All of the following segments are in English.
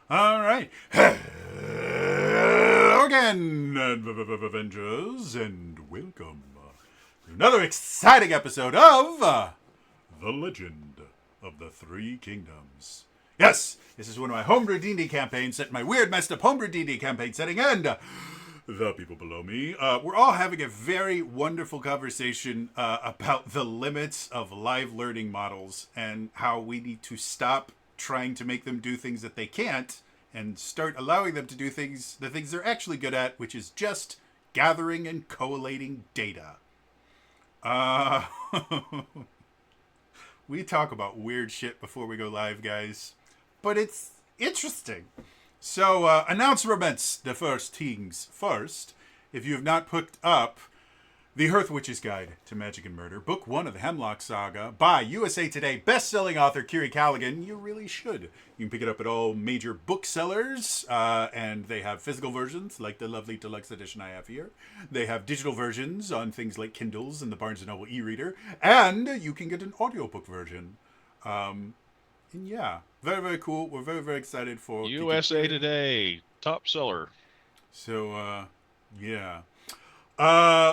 All right. Hello again, Avengers, and welcome to another exciting episode of The Legend of the Three Kingdoms. Yes, this is one of my homebrew D&D campaigns set in my weird, messed up homebrew D&D campaign setting, and the people below me. We're all having a very wonderful conversation about the limits of live learning models and how we need to stop trying to make them do things that they can't and start allowing them to do the things they're actually good at, which is just gathering and collating data. Uh, we talk about weird shit before we go live, guys, but it's interesting. So, announcements, the first things first. If you have not picked up The Hearth Witch's Guide to Magic and Murder, Book 1 of the Hemlock Saga by USA Today best-selling author Kiri Callaghan, you really should. You can pick it up at all major booksellers, and they have physical versions, like the lovely deluxe edition I have here. They have digital versions on things like Kindles and the Barnes & Noble e-reader, and you can get an audiobook version. And yeah, very, very cool. We're very, very excited for USA Today, top seller. So, yeah.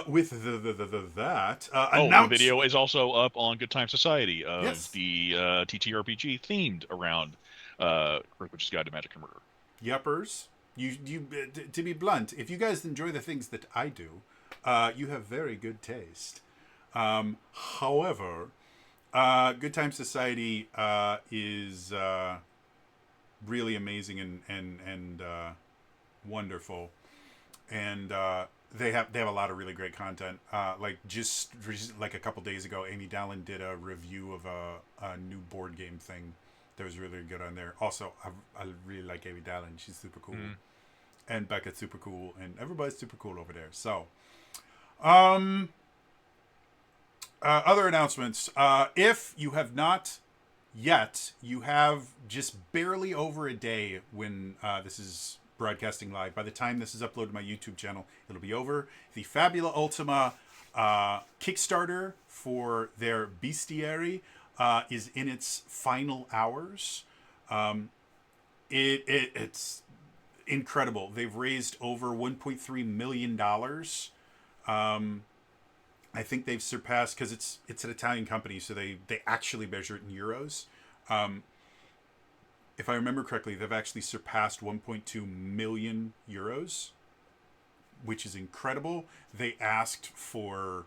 With that, Oh, the announce. video is also up on Good Time Society of Yes. the TTRPG themed around Which is Guide to Magic and Murder. Yuppers. You. To be blunt, if you guys enjoy the things that I do, you have very good taste. However, Good Time Society is really amazing and wonderful, and they have a lot of really great content. Like just like a couple days ago, Amy Dallin did a review of a new board game thing that was really good on there. Also, I really like Amy Dallin. She's super cool, and Becca's super cool, and everybody's super cool over there. So, um, other announcements. If you have not yet, you have just barely over a day when this is broadcasting live. By the time this is uploaded to my YouTube channel, it'll be over. The Fabula Ultima Kickstarter for their Bestiary is in its final hours. It's incredible. They've raised over $1.3 million. I think they've surpassed, because it's an Italian company, so they actually measure it in euros. Um, if I remember correctly, they've actually surpassed 1.2 million euros, which is incredible. They asked for,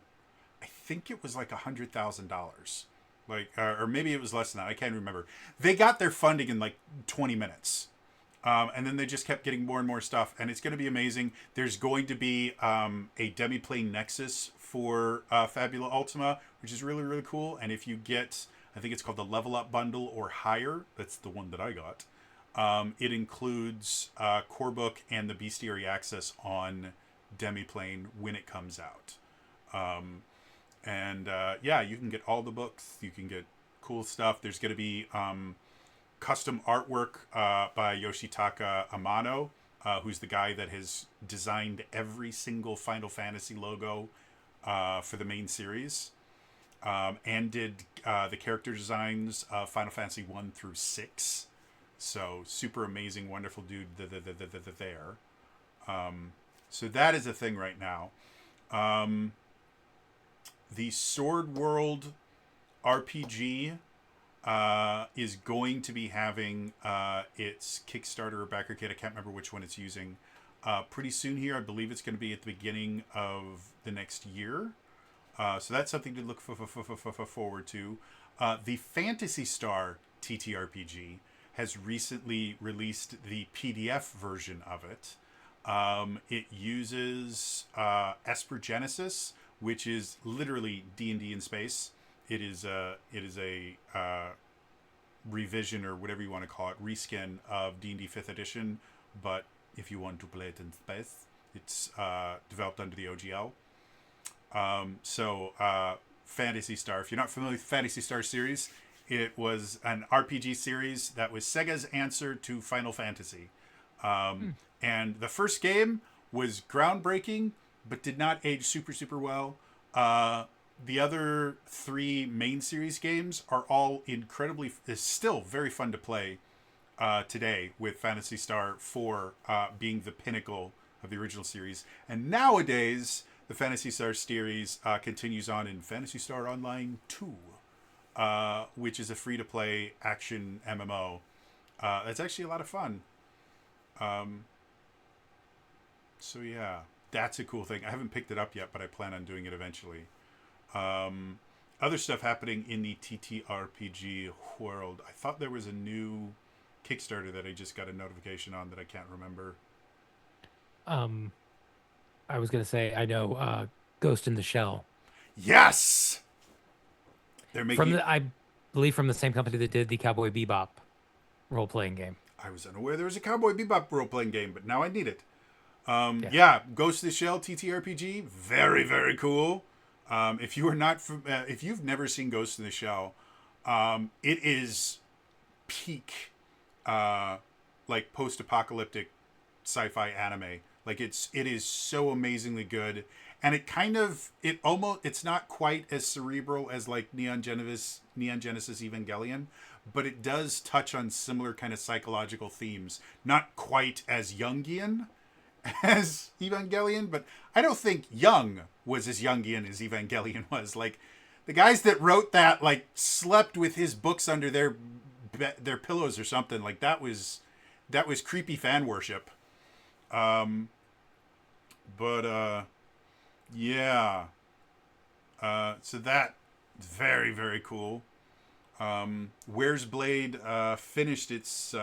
I think it was like $100,000, like, or maybe it was less than that. I can't remember. They got their funding in like 20 minutes. And then they just kept getting more and more stuff, and it's going to be amazing. There's going to be a demi-plane Nexus for Fabula Ultima, which is really, really cool. And if you get, I think it's called the Level Up Bundle or higher, that's the one that I got, it includes Core Book and the Bestiary Access on demi-plane when it comes out. And yeah, you can get all the books. You can get cool stuff. There's going to be custom artwork by Yoshitaka Amano, who's the guy that has designed every single Final Fantasy logo for the main series, and did the character designs of Final Fantasy 1 through 6. So super amazing, wonderful dude there. So that is a thing right now. The Sword World RPG is going to be having its Kickstarter or backer kit. I can't remember which one it's using. Pretty soon here, I believe it's going to be at the beginning of the next year. So that's something to look forward to. The Phantasy Star TTRPG has recently released the PDF version of it. It uses Esper Genesis, which is literally D&D in space. It is a revision, or whatever you want to call it, reskin of D&D 5th edition, but if you want to play it in space, it's developed under the OGL. Phantasy Star, if you're not familiar with the Phantasy Star series, it was an RPG series that was Sega's answer to Final Fantasy. And the first game was groundbreaking, but did not age super, super well. The other three main series games are all is still very fun to play. today, with Phantasy Star 4 being the pinnacle of the original series. And nowadays, the Phantasy Star series continues on in Phantasy Star Online 2, which is a free-to-play action MMO. That's actually a lot of fun. So yeah, that's a cool thing. I haven't picked it up yet, but I plan on doing it eventually. Other stuff happening in the TTRPG world. I thought there was a new Kickstarter that I just got a notification on that I can't remember. Um, I was gonna say I know Ghost in the Shell Yes, they're from making. I believe from the same company that did the Cowboy Bebop role playing game. I was unaware there was a Cowboy Bebop role playing game, but now I need it. Yeah. Yeah, Ghost of the Shell TTRPG, very very cool. If you are not, if you've never seen Ghost in the Shell, it is peak, like post-apocalyptic sci-fi anime. Like it is so amazingly good, and it's not quite as cerebral as like Neon Genesis Evangelion, but it does touch on similar kind of psychological themes. Not quite as Jungian as Evangelion, but I don't think Young was as Jungian as Evangelion was. Like the guys that wrote that like slept with his books under their pillows or something. Like that was creepy fan worship. But yeah. So that very very cool. Where's Blade finished its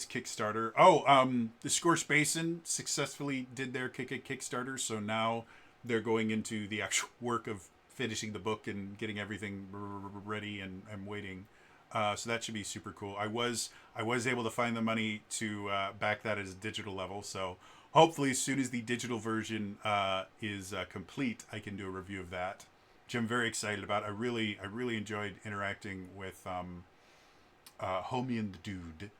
Kickstarter. The Scorched Basin successfully did their Kickstarter, so now they're going into the actual work of finishing the book and getting everything ready and waiting. So that should be super cool. I was able to find the money to back that as a digital level. So hopefully, as soon as the digital version is complete, I can do a review of that, which I'm very excited about. I really enjoyed interacting with Homie and the Dude.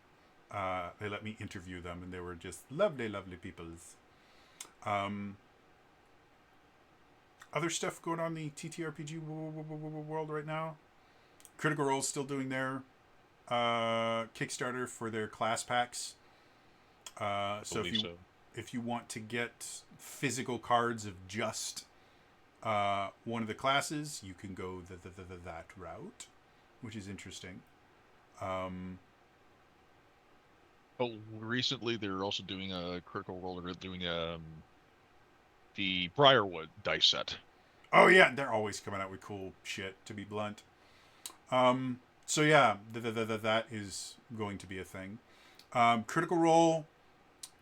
They let me interview them, and they were just lovely, lovely peoples. Other stuff going on in the TTRPG world right now. Critical Role's still doing their Kickstarter for their class packs. So if you want to get physical cards of just one of the classes, you can go that route, which is interesting. Well, recently they're also doing a Critical Role. They're doing the Briarwood dice set. Oh yeah, they're always coming out with cool shit. To be blunt. So yeah, that is going to be a thing. Critical Role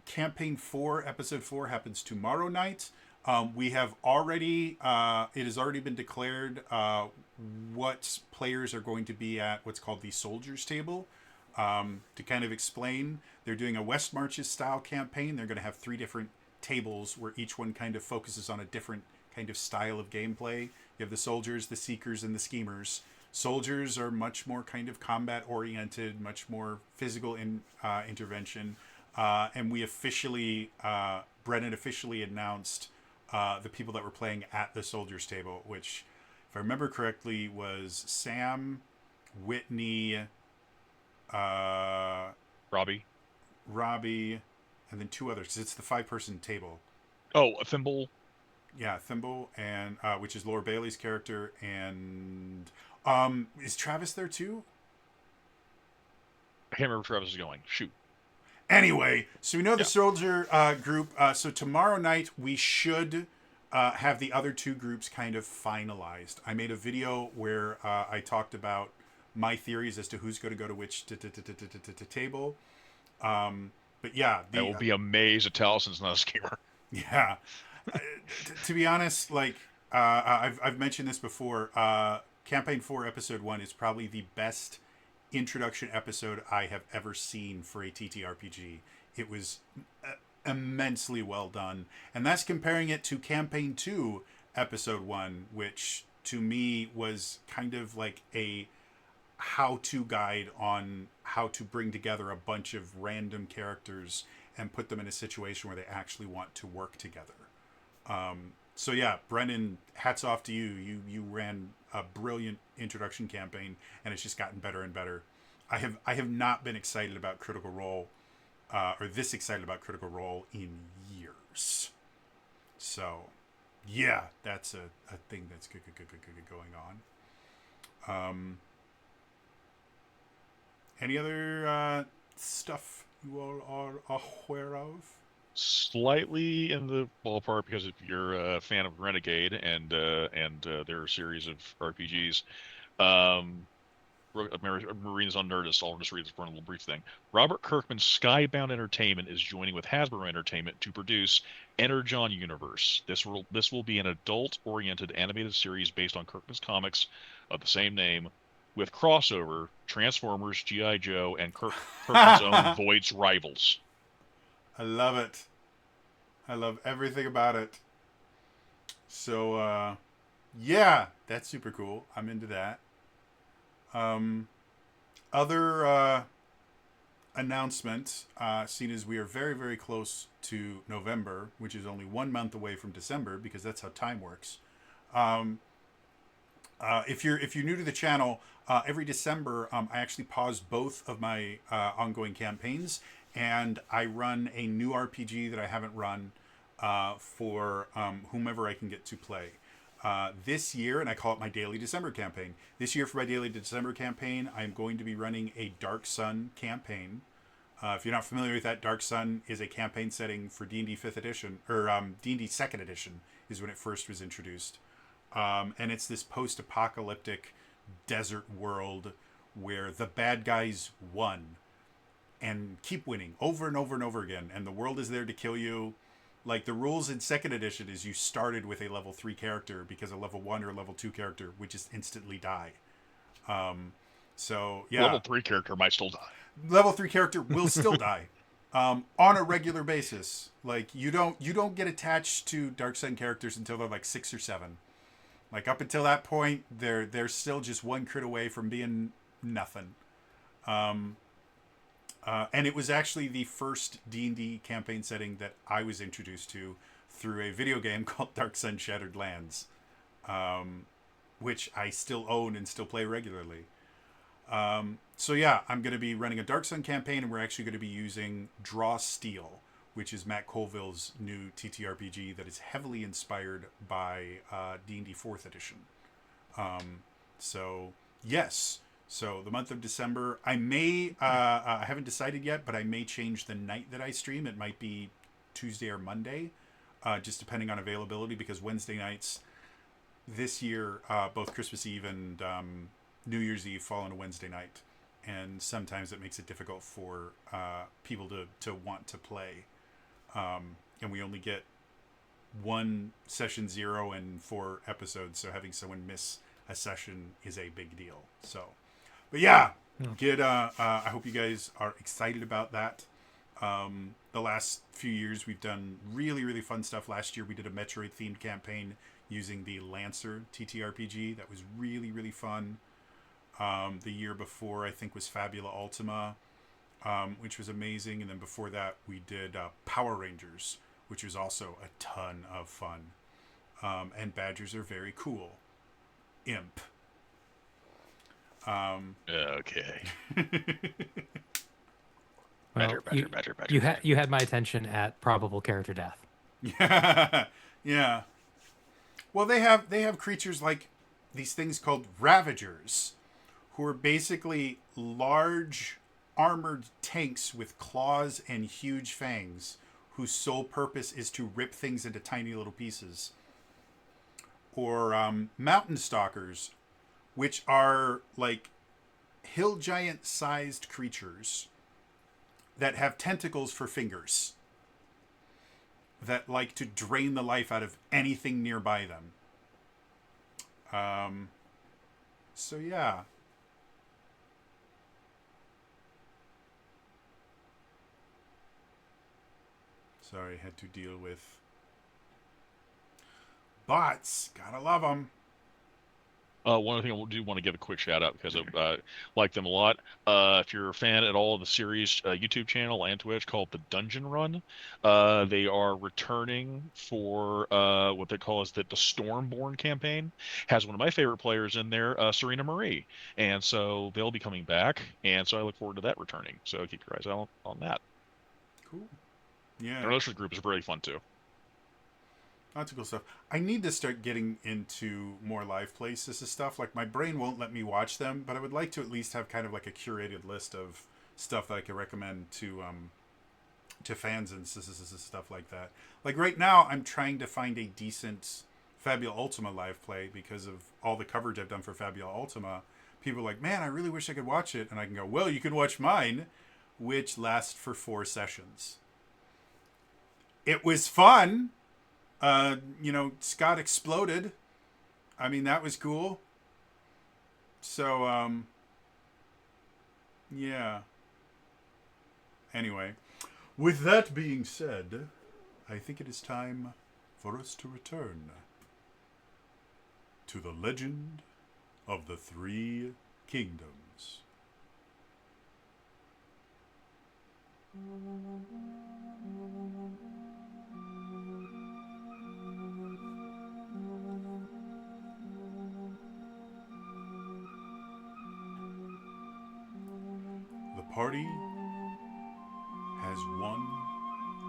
Campaign 4, Episode 4 happens tomorrow night. We have already, it has already been declared what players are going to be at what's called the Soldiers Table. To kind of explain, they're doing a West Marches style campaign. They're going to have 3 different tables where each one kind of focuses on a different kind of style of gameplay. You have the Soldiers, the Seekers, and the Schemers. Soldiers are much more kind of combat oriented, much more physical intervention. And we officially, Brennan officially announced the people that were playing at the Soldiers Table, which, if I remember correctly, was Sam, Whitney, Robbie, and then 2 others, because it's the 5-person table. Oh, a Thimble. Yeah, Thimble, and which is Laura Bailey's character, and is Travis there too? I can't remember where Travis is going. Shoot. Anyway, so we know the Soldier group. So tomorrow night we should have the other 2 groups kind of finalized. I made a video where I talked about my theories as to who's going to go to which table. But yeah, I will be amazed at Talison's not a schemer. Yeah. To be honest, like I've mentioned this before. Campaign 4, Episode 1 is probably the best introduction episode I have ever seen for a TTRPG. It was immensely well done, and that's comparing it to Campaign 2, Episode 1, which to me was kind of like a how-to guide on how to bring together a bunch of random characters and put them in a situation where they actually want to work together. So yeah, Brennan, hats off to you. You ran a brilliant introduction campaign, and it's just gotten better and better. I have not been excited about Critical Role, or this excited about Critical Role in years. So, yeah, that's a thing that's good going on. Any other stuff you all are aware of? Slightly in the ballpark because if you're a fan of Renegade and their series of RPGs, um, Marines on Nerdist. I'll just read this for a little brief thing. Robert Kirkman's Skybound Entertainment is joining with Hasbro Entertainment to produce Energon Universe. This will be an adult-oriented animated series based on Kirkman's comics of the same name, with crossover Transformers, GI Joe, and Kirkman's own Void's Rivals. I love it. I love everything about it. So, yeah, that's super cool. I'm into that. Other announcements, seeing as we are very, very close to November, which is only 1 month away from December, because that's how time works. If you're new to the channel, every December I actually pause both of my ongoing campaigns, and I run a new RPG that I haven't run for whomever I can get to play. This year, and I call it my Daily December campaign. This year for my Daily December campaign, I'm going to be running a Dark Sun campaign. If you're not familiar with that, Dark Sun is a campaign setting for D&D 5th edition, or D&D 2nd edition is when it first was introduced. And it's this post-apocalyptic desert world where the bad guys won and keep winning over and over and over again, and the world is there to kill you. Like, the rules in 2nd edition is you started with a level 3 character, because a level 1 or level 2 character would just instantly die. So, yeah. Level 3 character might still die. Level 3 character will still die. On a regular basis. Like, you don't get attached to Dark Sun characters until they're like 6 or 7. Like, up until that point, they're still just one crit away from being nothing. And it was actually the first D&D campaign setting that I was introduced to through a video game called Dark Sun Shattered Lands, which I still own and still play regularly. So yeah, I'm going to be running a Dark Sun campaign, and we're actually going to be using Draw Steel, which is Matt Colville's new TTRPG that is heavily inspired by D&D 4th edition. So yes. So the month of December, I may, I haven't decided yet, but I may change the night that I stream. It might be Tuesday or Monday, just depending on availability, because Wednesday nights this year, both Christmas Eve and New Year's Eve fall on a Wednesday night. And sometimes it makes it difficult for people to want to play. And we only get one session 0 and 4 episodes, so having someone miss a session is a big deal. So... But yeah, I hope you guys are excited about that. The last few years we've done really, really fun stuff. Last year we did a Metroid-themed campaign using the Lancer TTRPG. That was really, really fun. The year before, I think, was Fabula Ultima, which was amazing. And then before that, we did Power Rangers, which was also a ton of fun. And Badgers are very cool. Imp. Okay. Well, you had my attention at probable character death. Yeah, yeah. Well, they have creatures like these things called Ravagers, who are basically large armored tanks with claws and huge fangs, whose sole purpose is to rip things into tiny little pieces. Or Mountain Stalkers, which are like hill giant sized creatures that have tentacles for fingers that like to drain the life out of anything nearby them. So yeah. Sorry, had to deal with bots. Gotta love them. One other thing I do want to give a quick shout out because I like them a lot. If you're a fan at all of the series YouTube channel and Twitch called The Dungeon Run, they are returning for what they call is the Stormborn campaign. Has one of my favorite players in there, Serena Marie, and so they'll be coming back, and so I look forward to that returning. So keep your eyes out on that. Cool. Yeah. The rest of the group is really fun too. Lots of cool stuff. I need to start getting into more live places and stuff. Like, my brain won't let me watch them, but I would like to at least have kind of like a curated list of stuff that I could recommend to fans and stuff like that. Like, right now, I'm trying to find a decent Fabula Ultima live play because of all the coverage I've done for Fabula Ultima. People are like, man, I really wish I could watch it. And I can go, well, you can watch mine, which lasts for 4 sessions. It was fun. Scott exploded. I mean, that was cool. So, yeah. Anyway, with that being said, I think it is time for us to return to the legend of the 3 kingdoms. The party has won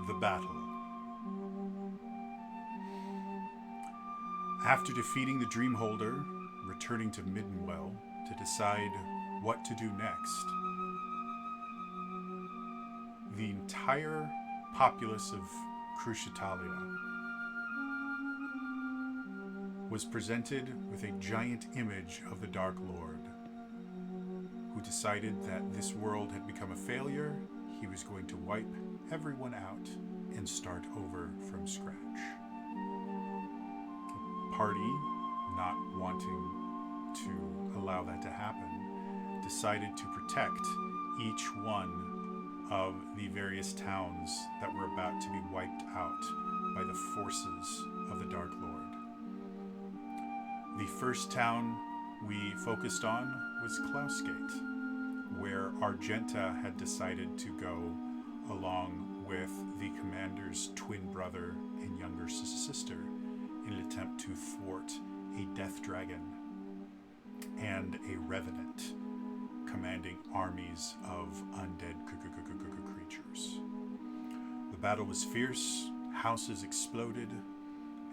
the battle. After defeating the Dreamholder, returning to Middenwell to decide what to do next, the entire populace of Cruciatalia was presented with a giant image of the Dark Lord, who decided that this world had become a failure. He was going to wipe everyone out and start over from scratch. The party, not wanting to allow that to happen, decided to protect each one of the various towns that were about to be wiped out by the forces of the Dark Lord. The first town we focused on was Klausgate, where Argenta had decided to go along with the commander's twin brother and younger sister in an attempt to thwart a death dragon and a revenant commanding armies of undead creatures. The battle was fierce, houses exploded,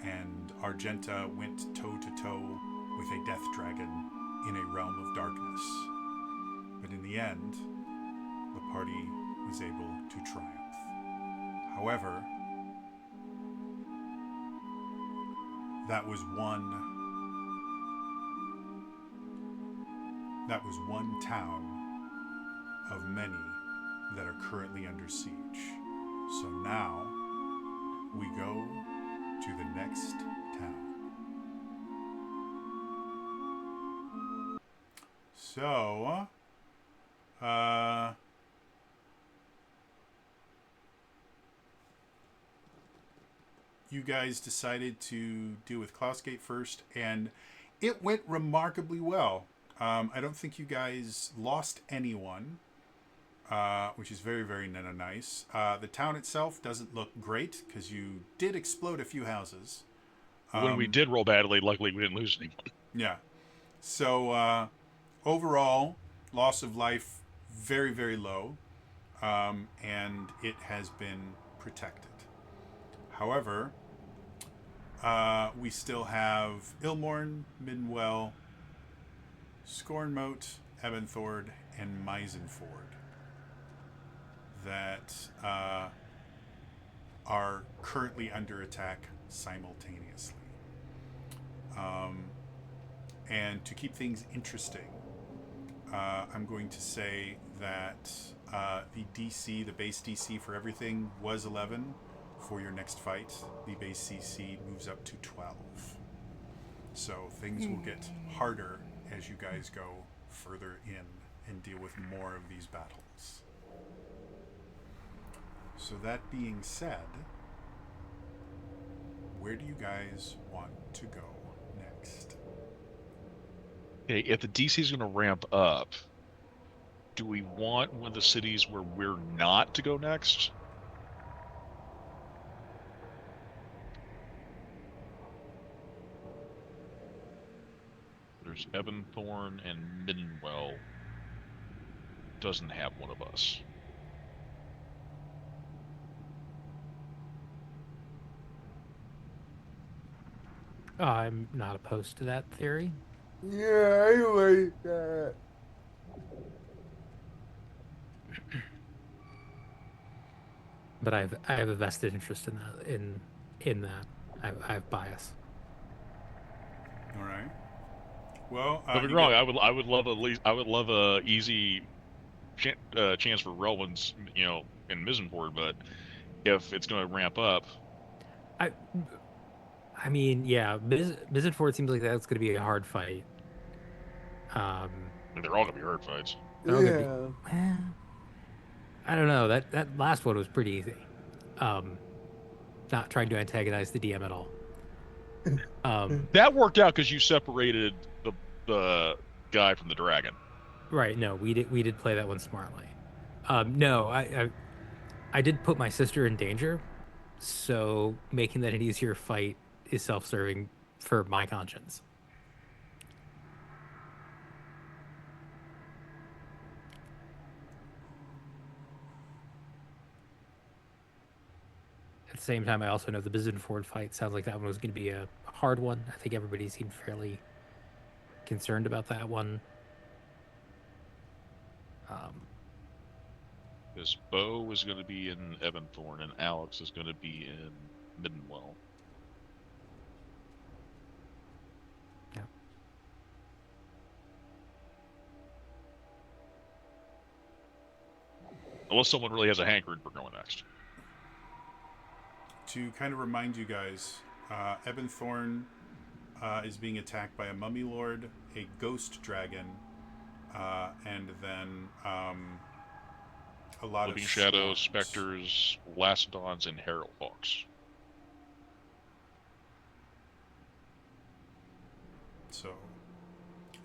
and Argenta went toe-to-toe with a death dragon in a realm of darkness. But in the end, the party was able to triumph. However, that was one town of many that are currently under siege. So now we go to the next town. So, you guys decided to deal with Klausgate first, and it went remarkably well. I don't think you guys lost anyone, which is very, very nice. The town itself doesn't look great because you did explode a few houses. When we did roll badly, luckily we didn't lose anyone. Yeah. So overall, loss of life very, very low, and it has been protected. However, we still have Ilmorn, Middenwell, Scornmote, Ebonthorne, and Meisenford that are currently under attack simultaneously. And to keep things interesting, I'm going to say that the base DC for everything was 11. For your next fight, the base CC moves up to 12. So things will get harder as you guys go further in and deal with more of these battles. So that being said, where do you guys want to go next? Okay, if the DC is going to ramp up, do we want one of the cities where we're not to go next? There's Ebonthorne and Middenwell. Doesn't have one of us. I'm not opposed to that theory. Yeah, I like that. But I have a vested interest in that in that. I have bias. All right. Well, Don't be you wrong. get I would love I would love a easy chance for Relwyn's, in Misenford, but if it's going to ramp up, I I mean, yeah, Mizenford seems like that's going to be a hard fight. they're all going to be hard fights. They're all going to be. Yeah. I don't know. That last one was pretty easy. Um, Not trying to antagonize the DM at all. That worked out because you separated the guy from the dragon. Right. No, we did play that one smartly. No, I did put my sister in danger, so making that an easier fight is self-serving for my conscience. At the same time, I also know the Bizenford fight sounds like that one was going to be a hard one. I think everybody seemed fairly concerned about that one. Because Bo is going to be in Ebonthorne and Alex is going to be in Middenwell. Yeah. Unless someone really has a hankering for going next. to kind of remind you guys, Ebonthorne is being attacked by a mummy lord, a ghost dragon, and then a lot Living of Shadows, swarms. Specters, Lastodons, and Herald Hawks. So,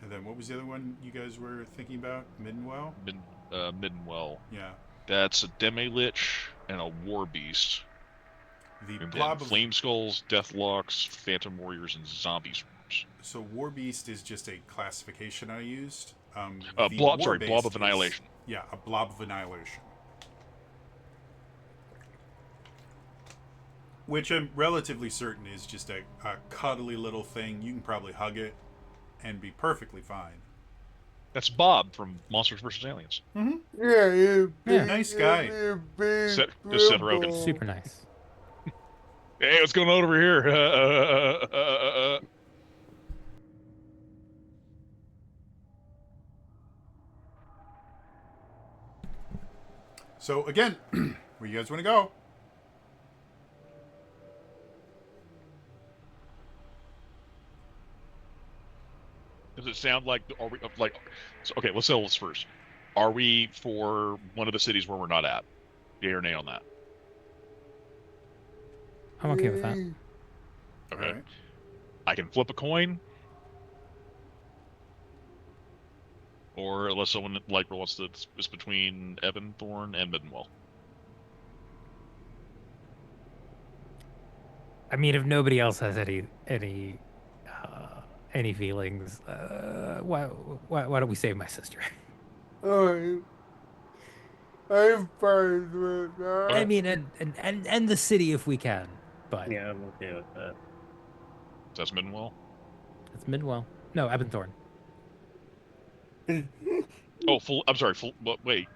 and then what was the other one you guys were thinking about? Middenwell? Middenwell. Yeah. That's a Demi-Lich and a War Beast. The And blob then of Flame Skulls, Deathlocks, Phantom Warriors, and Zombie Swarms. So War Beast is just a classification I used. Blob of War-based Annihilation. Yeah, a blob of annihilation. Which I'm relatively certain is just a cuddly little thing. You can probably hug it and be perfectly fine. That's Bob from Monsters vs. Aliens. Mm-hmm. Yeah, you Yeah. Nice guy. Seth Rogen. Super nice. Hey, what's going on over here? So again, where you guys want to go? Does it sound like so, okay, let's settle this first. Are we for one of the cities where we're not at? Yay or nay on that? I'm okay with that. Okay. All right. I can flip a coin. Or unless someone wants to, it's between Ebonthorne and Middenwell. I mean, if nobody else has any feelings, why don't we save my sister? Alright. I'm fine with that. I mean, and the city if we can, but Yeah, I'm okay with that. That's Middenwell? it's Midwell. No, Ebonthorne. Oh, I'm sorry. Wait.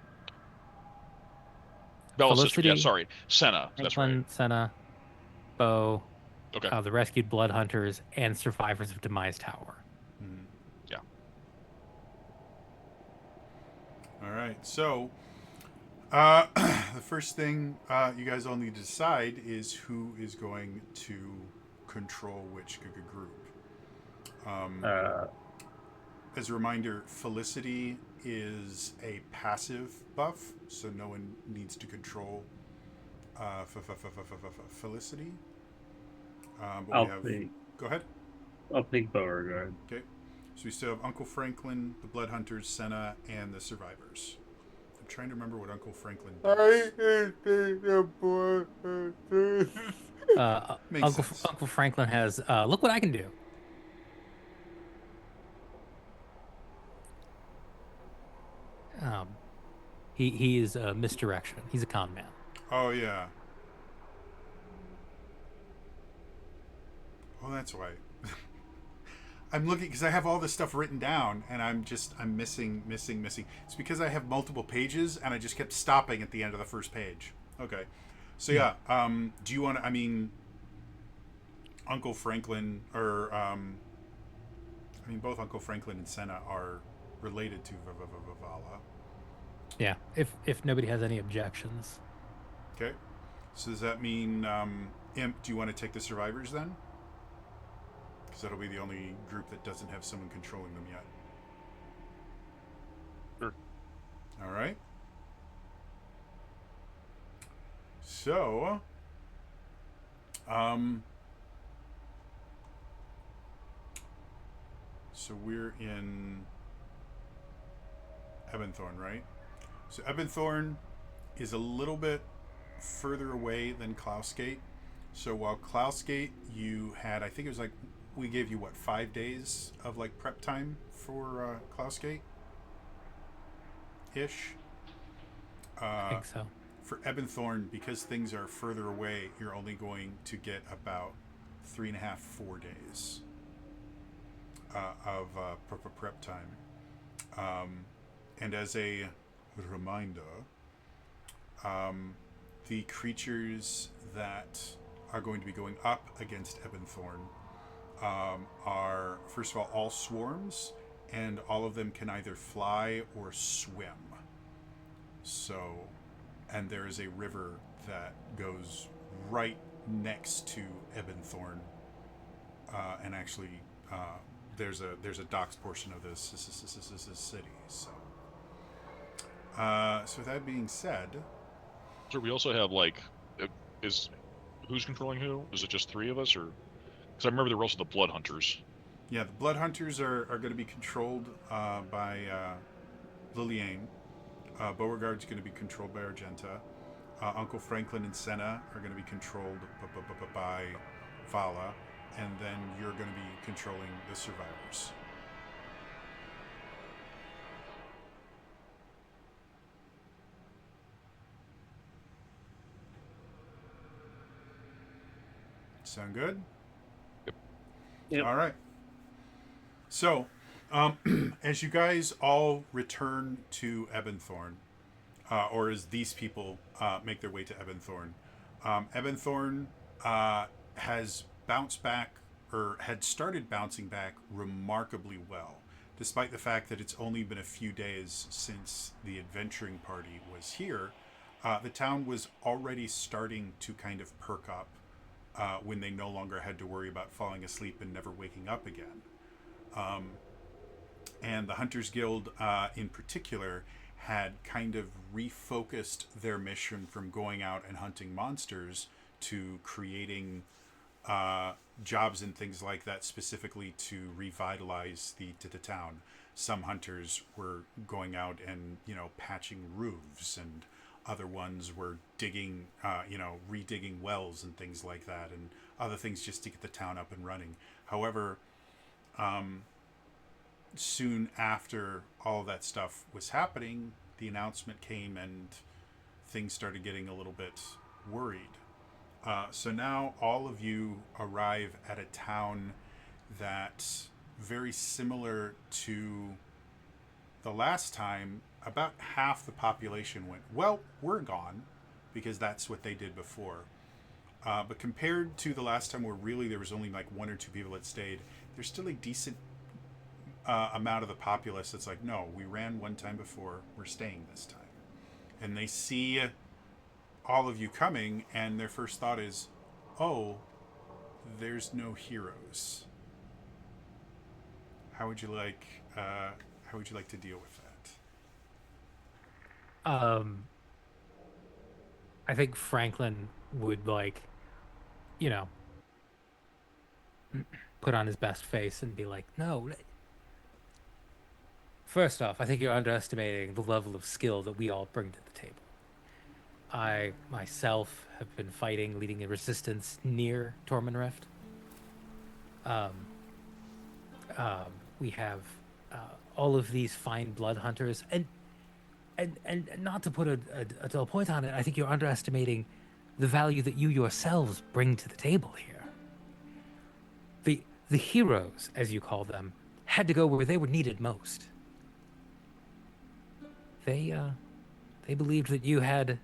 Bella's sister. Yeah, Felicity, sorry. Senna. That's right. Franklin, Senna, Bo, Okay. the rescued blood hunters, and survivors of Demise Tower. Mhm. Yeah. All right. So, the first thing you guys all need to decide is who is going to control which group. As a reminder, Felicity is a passive buff, so no one needs to control Felicity. But I'll we have. take Go ahead. Beauregard. Okay. So we still have Uncle Franklin, the Blood Hunters, Senna, and the Survivors. I'm trying to remember what Uncle Franklin I does. hate the boy. Makes sense. Uncle Franklin has look what I can do. Um, he is misdirection. He's a con man. Oh yeah. Oh, that's why. I'm looking because I have all this stuff written down, and I'm missing. It's because I have multiple pages, and I just kept stopping at the end of the first page. Okay, so yeah. Do you want to? I mean, Uncle Franklin, or I mean, both Uncle Franklin and Senna are related to Vala. Yeah. If nobody has any objections. Okay, so does that mean Imp? Do you want to take the survivors then? Because that'll be the only group that doesn't have someone controlling them yet. Sure. All right. So, so we're in Ebonthorne, right? So Ebonthorne is a little bit further away than Klausgate. So while Klausgate, you had, I think it was like, we gave you what, 5 days of like prep time for Klausgate ish. I think so. For Ebonthorne, because things are further away, you're only going to get about 3.5, 4 days of prep time. And as a reminder, the creatures that are going to be going up against Ebonthorne are, first of all swarms, and all of them can either fly or swim. So, and there is a river that goes right next to Ebonthorne, and actually, there's a docks portion of this city. So, so with that being said, So we also have like, is who's controlling who? Is it just 3 of us, or because I remember there were also the Blood Hunters. yeah, the Blood Hunters are going to be controlled by Liliane. Beauregard's going to be controlled by Argenta. Uncle Franklin and Senna are going to be controlled by Vala, and then you're going to be controlling the survivors. Sound good? Yep. All right. So, as you guys all return to Ebonthorne, or as these people make their way to Ebonthorne, Ebonthorne has bounced back, or had started bouncing back remarkably well, despite the fact that it's only been a few days since the adventuring party was here. The town was already starting to kind of perk up when they no longer had to worry about falling asleep and never waking up again. And the Hunters Guild, in particular, had kind of refocused their mission from going out and hunting monsters to creating jobs and things like that, specifically to revitalize the town. Some hunters were going out and patching roofs, and other ones were digging, redigging wells and things like that, and other things just to get the town up and running. However, soon after all of that stuff was happening, the announcement came and things started getting a little bit worried. So now all of you arrive at a town that's very similar to the last time. About half the population went, well, we're gone, because that's what they did before. But compared to the last time, where really there was only like 1 or 2 people that stayed, there's still a decent amount of the populace that's like, no, we ran one time before, we're staying this time. And they see all of you coming, and their first thought is, oh, there's no heroes. How would you like to deal with that? I think Franklin would put on his best face and be like, no, First off, I think you're underestimating the level of skill that we all bring to the table. I myself have been fighting, leading a resistance near Tormund Rift. Um, we have all of these fine blood hunters, and not to put a dull point on it, I think you're underestimating the value that you yourselves bring to the table here. The heroes, as you call them, had to go where they were needed most. They believed that you had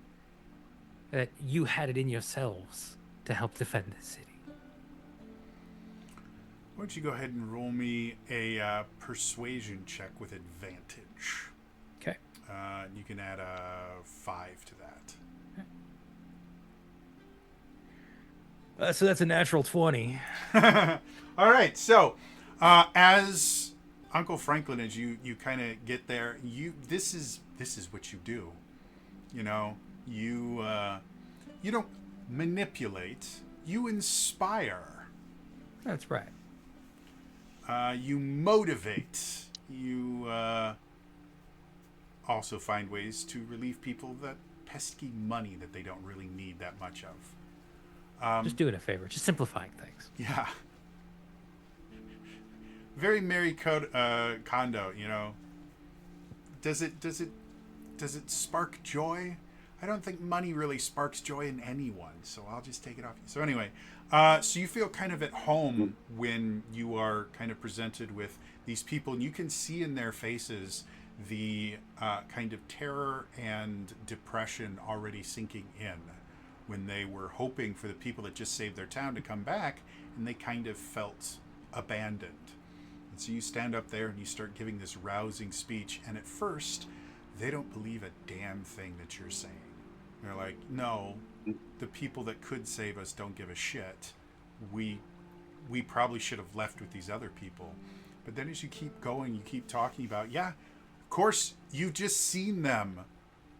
it in yourselves to help defend this city. Why don't you go ahead and roll me a persuasion check with advantage? Okay. You can add a 5 to that. So that's a natural 20. All right. So, as Uncle Franklin, as you kind of get there, this is what you do. You know, you don't manipulate. You inspire. That's right. You motivate. You also find ways to relieve people that pesky money that they don't really need that much of. Just doing a favor. Just simplifying things. Yeah. Very Mary Kondo, you know. Does it spark joy? I don't think money really sparks joy in anyone, so I'll just take it off you. So anyway, so you feel kind of at home when you are kind of presented with these people, and you can see in their faces the kind of terror and depression already sinking in when they were hoping for the people that just saved their town to come back, and they kind of felt abandoned. And so you stand up there and you start giving this rousing speech, and at first, they don't believe a damn thing that you're saying. They're like, no, the people that could save us don't give a shit. We probably should have left with these other people. But then as you keep going, you keep talking about, yeah, of course, you've just seen them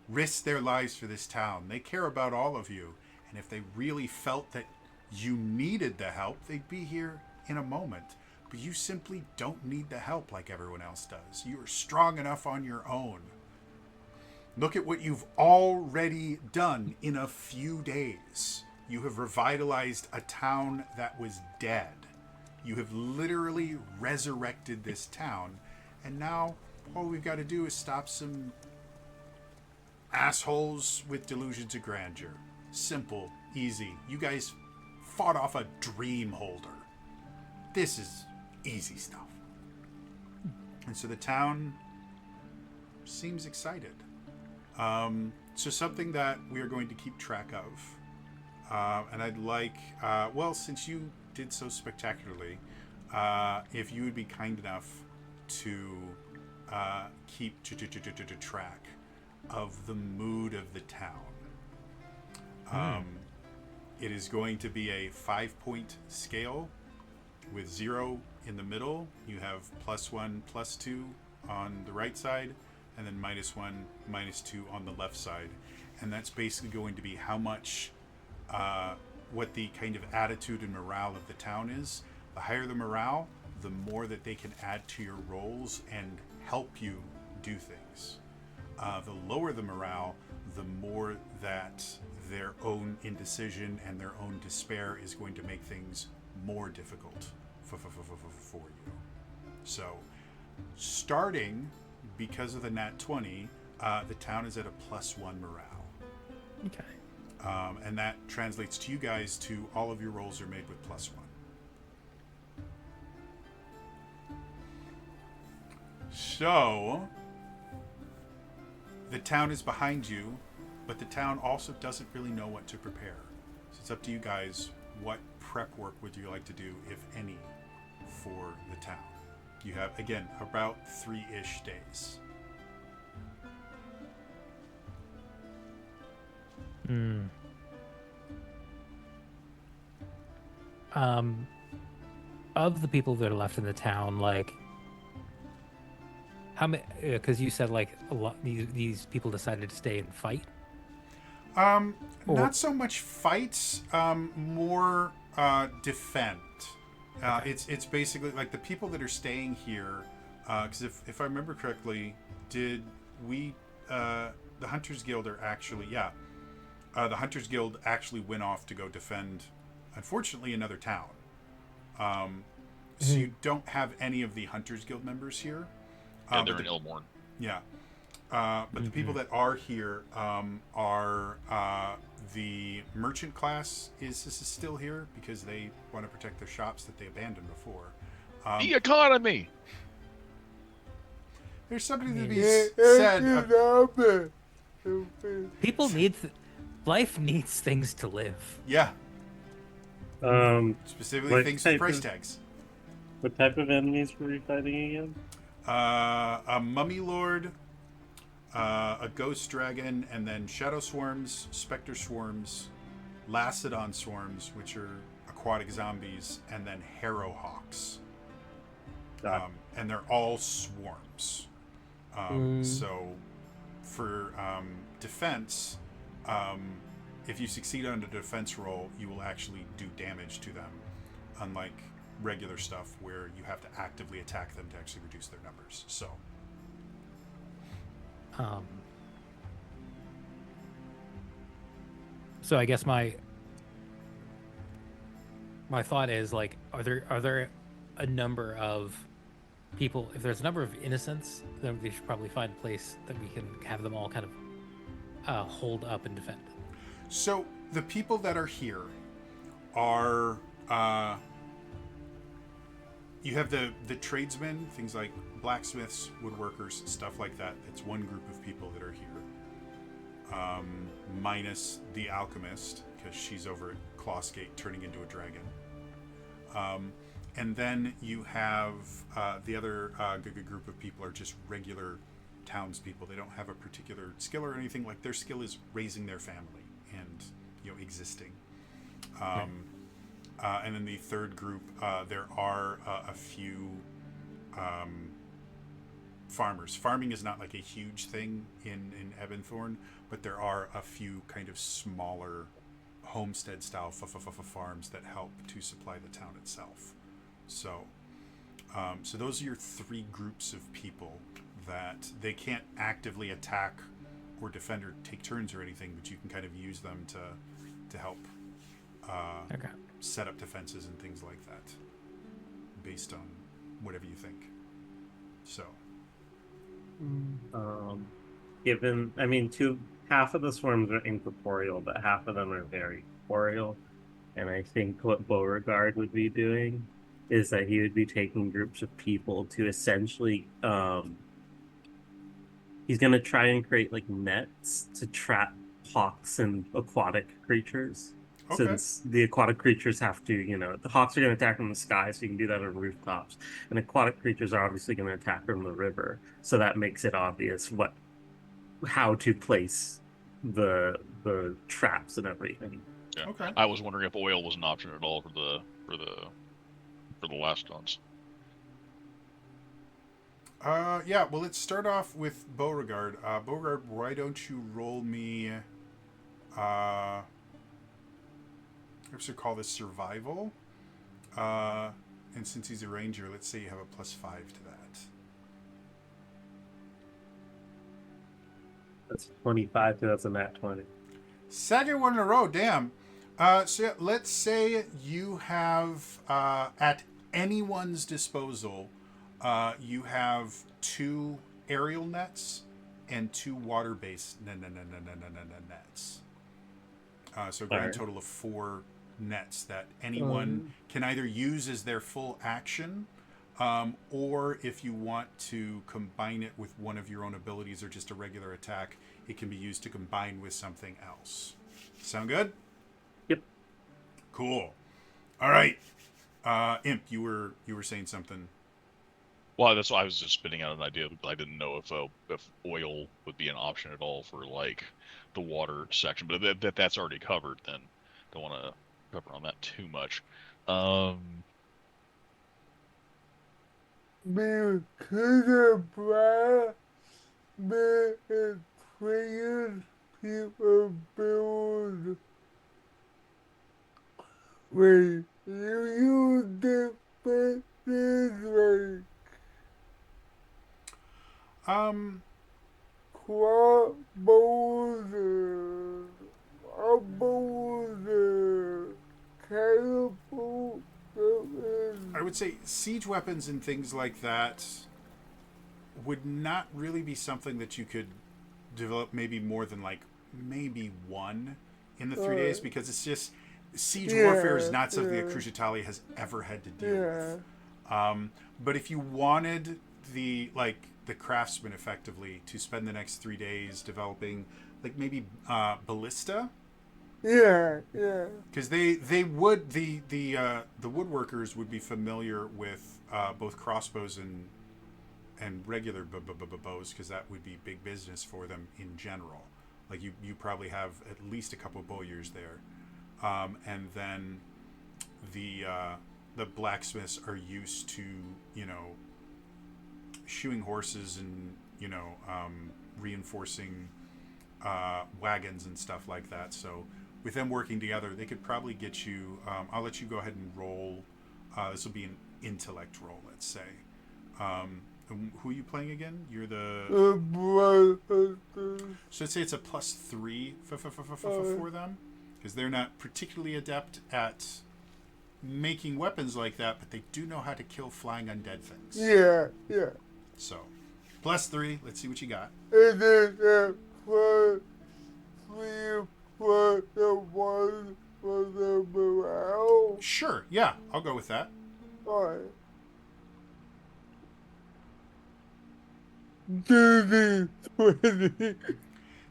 risk their lives for this town. They care about all of you. And if they really felt that you needed the help, they'd be here in a moment. But you simply don't need the help like everyone else does. You are strong enough on your own. Look at what you've already done in a few days. You have revitalized a town that was dead. You have literally resurrected this town. And now all we've got to do is stop some assholes with delusions of grandeur. Simple, easy. You guys fought off a dream holder. This is easy stuff. And so the town seems excited. So something that we are going to keep track of, and I'd like, well, since you did so spectacularly, if you would be kind enough to keep track of the mood of the town. It is going to be a 5-point scale with 0 in the middle. You have +1, +2 on the right side, and then -1, -2 on the left side. And that's basically going to be how much, what the kind of attitude and morale of the town is. The higher the morale, the more that they can add to your rolls and help you do things. The lower the morale, the more that their own indecision and their own despair is going to make things more difficult for you. So, starting, because of the nat 20, the town is at a +1 morale. Okay. And that translates to you guys to all of your rolls are made with +1. So, the town is behind you, but the town also doesn't really know what to prepare. So it's up to you guys. What prep work would you like to do, if any, for the town? You have, again, about 3-ish days. Of the people that are left in the town, like, how many? Because you said like a lot. These people decided to stay and fight. Not so much fights, more defend. Okay. It's basically like the people that are staying here Because if I remember correctly, did we the Hunters Guild are actually the Hunters Guild actually went off to go defend, unfortunately, another town. So you don't have any of the Hunters Guild members here. Yeah, they're in Elborn. Yeah. But the people that are here are the merchant class is still here because they want to protect their shops that they abandoned before. The economy! There's something to be said. People need life needs things to live. Yeah, specifically What things with type price of- tags. What type of enemies were we fighting again? A mummy lord, a ghost dragon, and then shadow swarms, specter swarms, lacedon swarms, which are aquatic zombies, and then harrow hawks. And they're all swarms. So for defense, if you succeed on a defense roll, you will actually do damage to them, unlike regular stuff where you have to actively attack them to actually reduce their numbers. So I guess my thought is like, are there a number of people? If there's a number of innocents, then we should probably find a place that we can have them all kind of hold up and defend. So the people that are here are you have the tradesmen, things like blacksmiths, woodworkers, stuff like that. It's one group of people that are here. Minus the alchemist, because she's over at Clawsgate turning into a dragon. And then you have the other good group of people are just regular townspeople. They don't have a particular skill or anything. Like their skill is raising their family and existing. Right. And then the third group, there are a few farmers. Farming is not like a huge thing in Ebonthorne, but there are a few kind of smaller homestead style farms that help to supply the town itself. So those are your three groups of people that they can't actively attack or defend or take turns or anything, but you can kind of use them to help Okay. set up defenses and things like that based on whatever you think. So Half of the swarms are incorporeal, but half of them are very corporeal. And I think what Beauregard would be doing is that he would be taking groups of people to essentially he's going to try and create like nets to trap hawks and aquatic creatures. Okay. Since the aquatic creatures have to, the hawks are going to attack from the sky, so you can do that on rooftops. And aquatic creatures are obviously going to attack from the river, so that makes it obvious how to place the traps and everything. Yeah. Okay. I was wondering if oil was an option at all for the last ones. Yeah, well, let's start off with Beauregard. Beauregard, why don't you roll me I should call this survival. And since he's a ranger, let's say you have a +5 to that. That's 25, so that's a nat 20. Second one in a row, damn. So yeah, let's say you have at anyone's disposal, you have 2 aerial nets and 2 water-based nets. So a grand Alright. total of 4 nets that anyone can either use as their full action, or if you want to combine it with one of your own abilities or just a regular attack, it can be used to combine with something else. Sound good? Yep. Cool. All right. Imp, you were saying something. Well, that's why I was just spitting out an idea. I didn't know if oil would be an option at all for like the water section, but that's already covered. Then don't want to cover on that too much. Because of that, the players people build. Wait, you use the fences like crossbows, bows, catapults. I would say siege weapons and things like that would not really be something that you could develop maybe more than like maybe one in the 3 days, because it's just siege warfare is not something that Cruz Italia has ever had to deal with. But if you wanted the craftsman effectively to spend the next 3 days developing like maybe ballista, because they would the woodworkers would be familiar with both crossbows and regular bows, because that would be big business for them in general. Like you probably have at least a couple bowyers there, and then the blacksmiths are used to shoeing horses and reinforcing wagons and stuff like that. So with them working together, they could probably get you. I'll let you go ahead and roll. This will be an intellect roll, let's say. Who are you playing again? You're the. So let's say it's a +3 for them, because they're not particularly adept at making weapons like that, but they do know how to kill flying undead things. Yeah. So, +3. Let's see what you got. And then +3 for the one for the morale. Sure. Yeah, I'll go with that. Alright. 30, 20.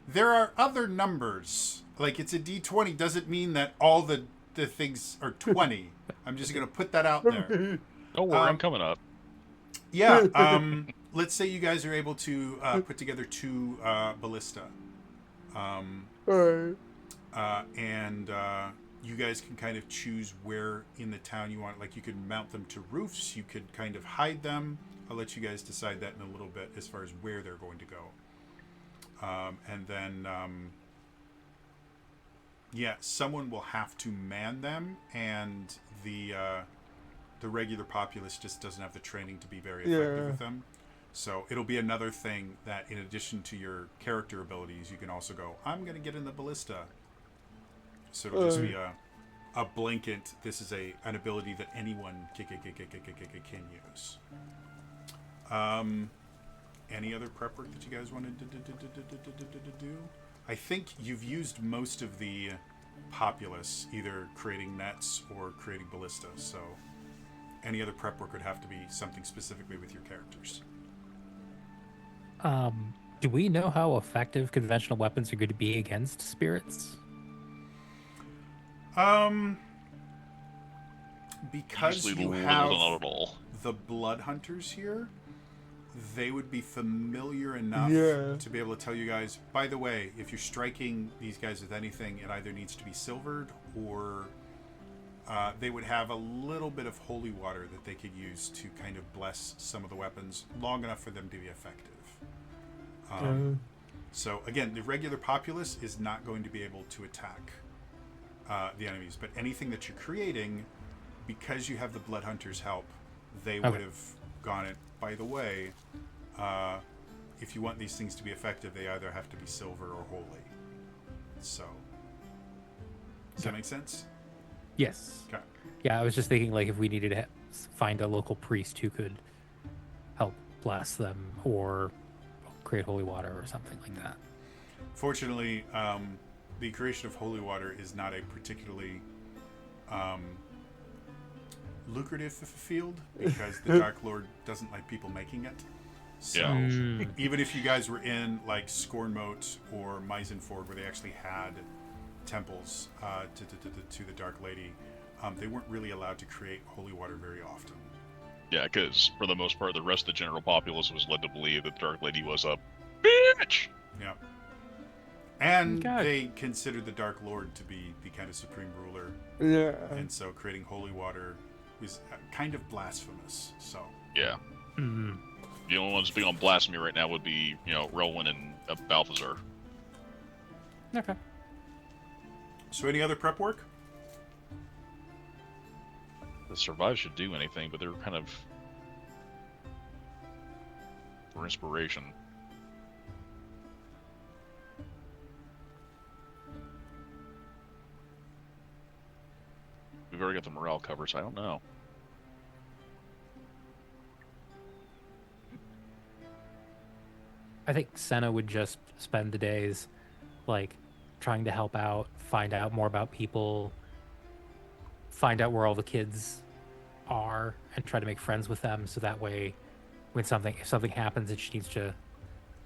There are other numbers. Like, it's a D20 doesn't mean that all the things are 20. I'm just going to put that out there. Don't worry, I'm coming up. Yeah. Let's say you guys are able to put together 2 ballista. Alright. And you guys can kind of choose where in the town you want. Like, you could mount them to roofs. You could kind of hide them. I'll let you guys decide that in a little bit as far as where they're going to go. And then, someone will have to man them, and the regular populace just doesn't have the training to be very effective with them. So it'll be another thing that, in addition to your character abilities, you can also go, I'm going to get in the ballista. So it'll just be a blanket. This is an ability that anyone can use. Any other prep work that you guys wanted to do? I think you've used most of the populace, either creating nets or creating ballistas. So any other prep work would have to be something specifically with your characters. Do we know how effective conventional weapons are going to be against spirits? Because Usually you little have not at all. the blood hunters here, they would be familiar enough to be able to tell you guys, by the way, if you're striking these guys with anything, it either needs to be silvered, or they would have a little bit of holy water that they could use to kind of bless some of the weapons long enough for them to be effective. So again, the regular populace is not going to be able to attack the enemies, but anything that you're creating, because you have the blood hunters help, they would have gone it. By the way, if you want these things to be effective, they either have to be silver or holy. So, does that make sense? Yes. Okay. Yeah, I was just thinking, like, if we needed to find a local priest who could help bless them or create holy water or something like that. Fortunately, the creation of holy water is not a particularly lucrative field, because the Dark Lord doesn't like people making it. So even if you guys were in like Scornmote or Meisenford, where they actually had temples to the Dark Lady, they weren't really allowed to create holy water very often. Yeah, because for the most part, the rest of the general populace was led to believe that the Dark Lady was a bitch. Yeah. And they considered the Dark Lord to be the kind of supreme ruler. Yeah. And so creating holy water was kind of blasphemous. So. Yeah. Mm-hmm. The only ones big on blasphemy right now would be, Relwyn and Balthazar. Okay. So any other prep work? The Survive should do anything, but they're kind of for inspiration. already got the morale covered, so I don't know. I think Senna would just spend the days, like, trying to help out, find out more about people, find out where all the kids are, and try to make friends with them. So that way, if something happens and she needs to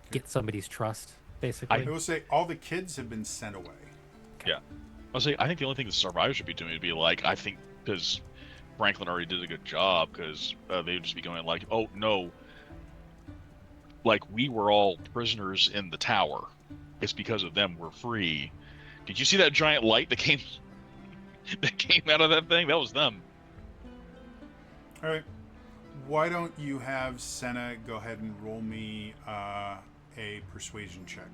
get somebody's trust, basically. I will say all the kids have been sent away. Yeah. I think the only thing the survivors should be doing would be like, I think, because Franklin already did a good job, because they would just be going like, oh no, like we were all prisoners in the tower. It's because of them we're free. Did you see that giant light that came out of that thing? That was them. All right. Why don't you have Senna go ahead and roll me a persuasion check?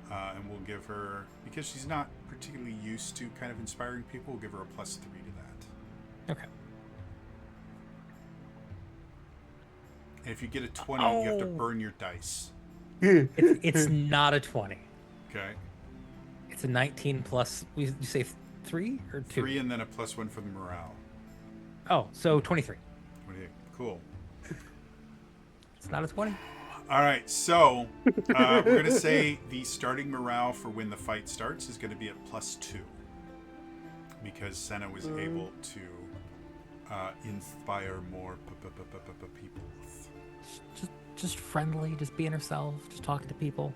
And we'll give her, because she's not particularly used to kind of inspiring people, we'll give her a +3 to that. Okay. And if you get a 20, you have to burn your dice. It's not a 20. Okay? It's a 19 plus, you say 3 or 2? 3 and then a +1 for the morale. Oh, so 23. 28. Cool. It's not a 20. All right, so we're going to say the starting morale for when the fight starts is going to be at +2. Because Senna was able to inspire more people. Just friendly, just being herself, just talking to people.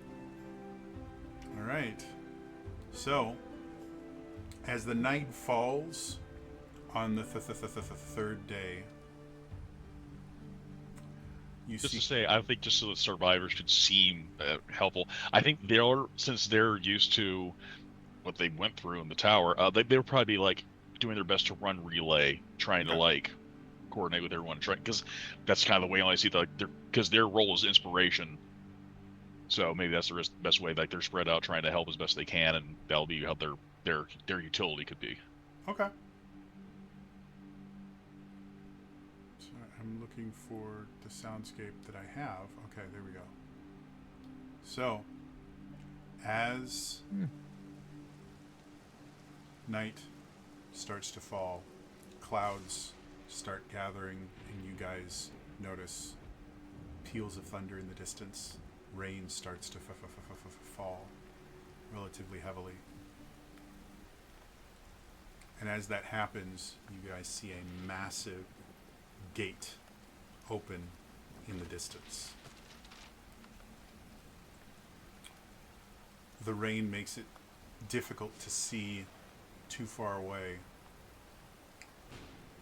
All right. So, as the night falls on the third day, you Just see. to say, I think just so the survivors could seem helpful. I think since they're used to what they went through in the tower, they'll probably be like doing their best to run relay, trying to like coordinate with everyone, because that's kind of the way I see because their role is inspiration. So maybe that's the best way. Like they're spread out, trying to help as best they can, and that'll be how their utility could be. Okay. So I'm looking for the soundscape that I have. Okay, there we go. So, as night starts to fall, clouds start gathering, and you guys notice peals of thunder in the distance. Rain starts to fall relatively heavily. And as that happens, you guys see a massive gate open in the distance. The rain makes it difficult to see too far away,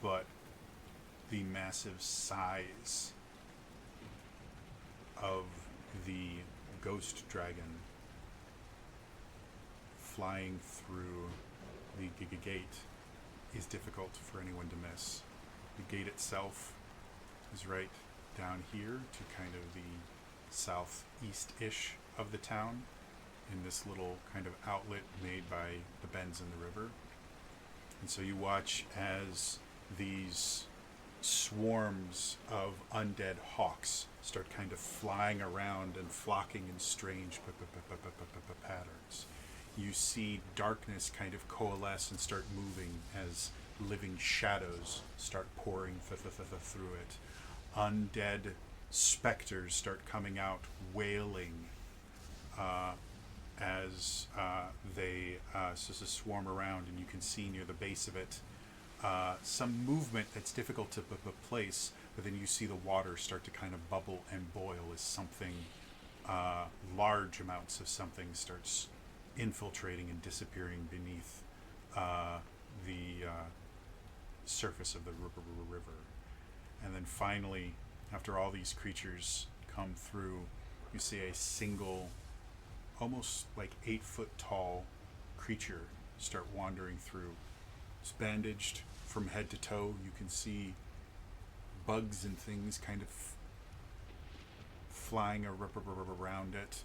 but the massive size of the ghost dragon flying through the gate is difficult for anyone to miss. The gate itself is right down here to kind of the southeast-ish of the town, in this little kind of outlet made by the bends in the river. And so you watch as these swarms of undead hawks start kind of flying around and flocking in strange patterns. You see darkness kind of coalesce and start moving as living shadows start pouring through it. Undead specters start coming out wailing as they swarm around, and you can see near the base of it some movement that's difficult to place, but then you see the water start to kind of bubble and boil as something, large amounts of something starts infiltrating and disappearing beneath the surface of the river. And then finally, after all these creatures come through, you see a single, almost like 8-foot tall creature start wandering through. It's bandaged from head to toe. You can see bugs and things kind of flying around it.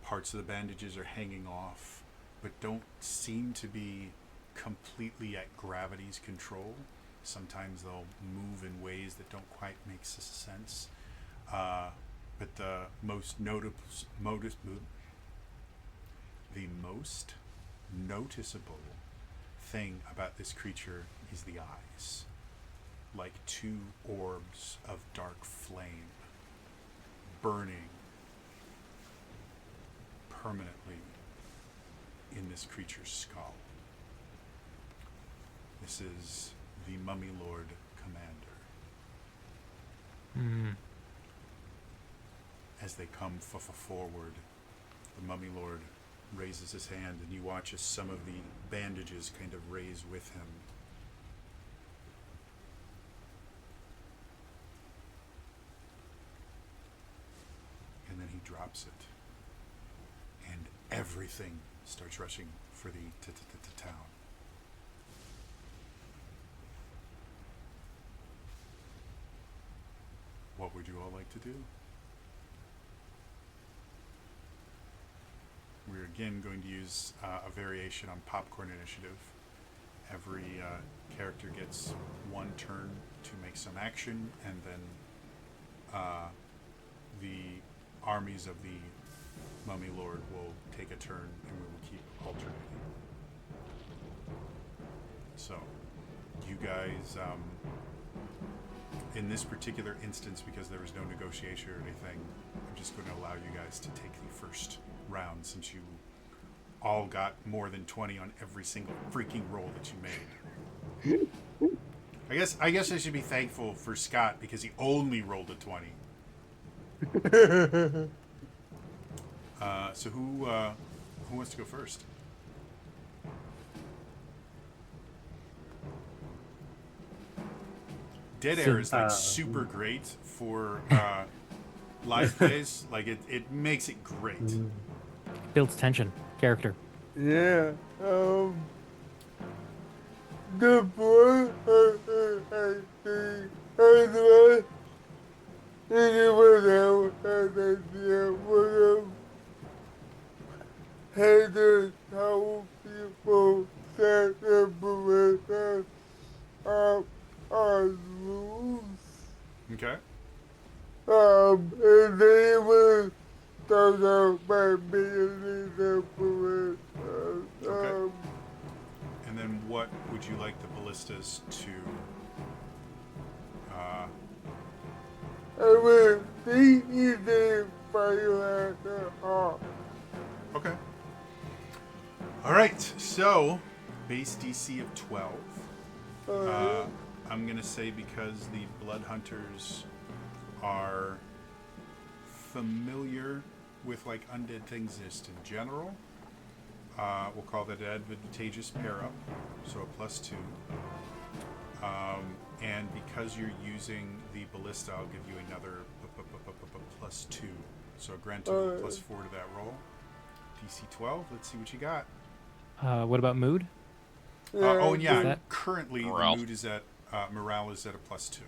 Parts of the bandages are hanging off, but don't seem to be completely at gravity's control. Sometimes they'll move in ways that don't quite make sense. But the most noticeable thing about this creature is the eyes, like two orbs of dark flame, burning permanently in this creature's skull. This is the Mummy Lord Commander. As they come forward, the Mummy Lord raises his hand, and you watch as some of the bandages kind of raise with him. And then he drops it. And everything starts rushing for the town. What would you all like to do? We're again going to use a variation on Popcorn Initiative. Every character gets one turn to make some action, and then the armies of the Mummy Lord will take a turn, and we will keep alternating. So, you guys, in this particular instance, because there was no negotiation or anything, I'm just going to allow you guys to take the first round, since you all got more than 20 on every single freaking roll that you made. I guess I should be thankful for Scott, because he only rolled a 20. So who wants to go first? Dead air is like super great for live plays. Like it makes it great. Builds tension. Character. Yeah. The boy anyone else had an idea would have had to tell people that the ballista are loose. Okay. And they were talking about being the ballista. Okay. And then what would you like the ballistas to? I mean, they either fire at the hawk. Okay. All right. So, base DC of 12. I'm gonna say because the Blood Hunters are familiar with like undead things just in general. We'll call that an advantageous pair up, so a +2. And because you're using the ballista, I'll give you another +2. So a grand total of +4 to that roll. DC 12. Let's see what you got. What about mood? And yeah, that- currently Morale. the mood is at morale is at a +2.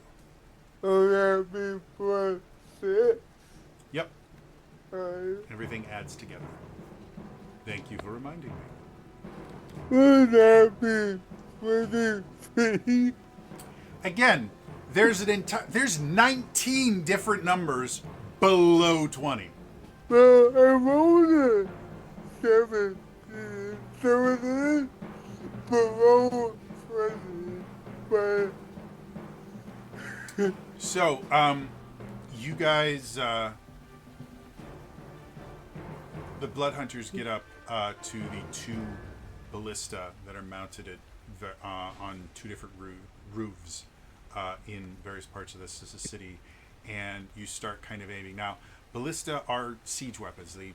Oh, that'd be +6. Yep. Everything adds together. Thank you for reminding me. Would that be 23? Again, there's there's 19 different numbers below 20. Well, I rolled a 7. So it is below 20. But So, you guys, the Blood Hunters get up to the two ballista that are mounted at on two different roofs in various parts of this city, and you start kind of aiming. Now, ballista are siege weapons. They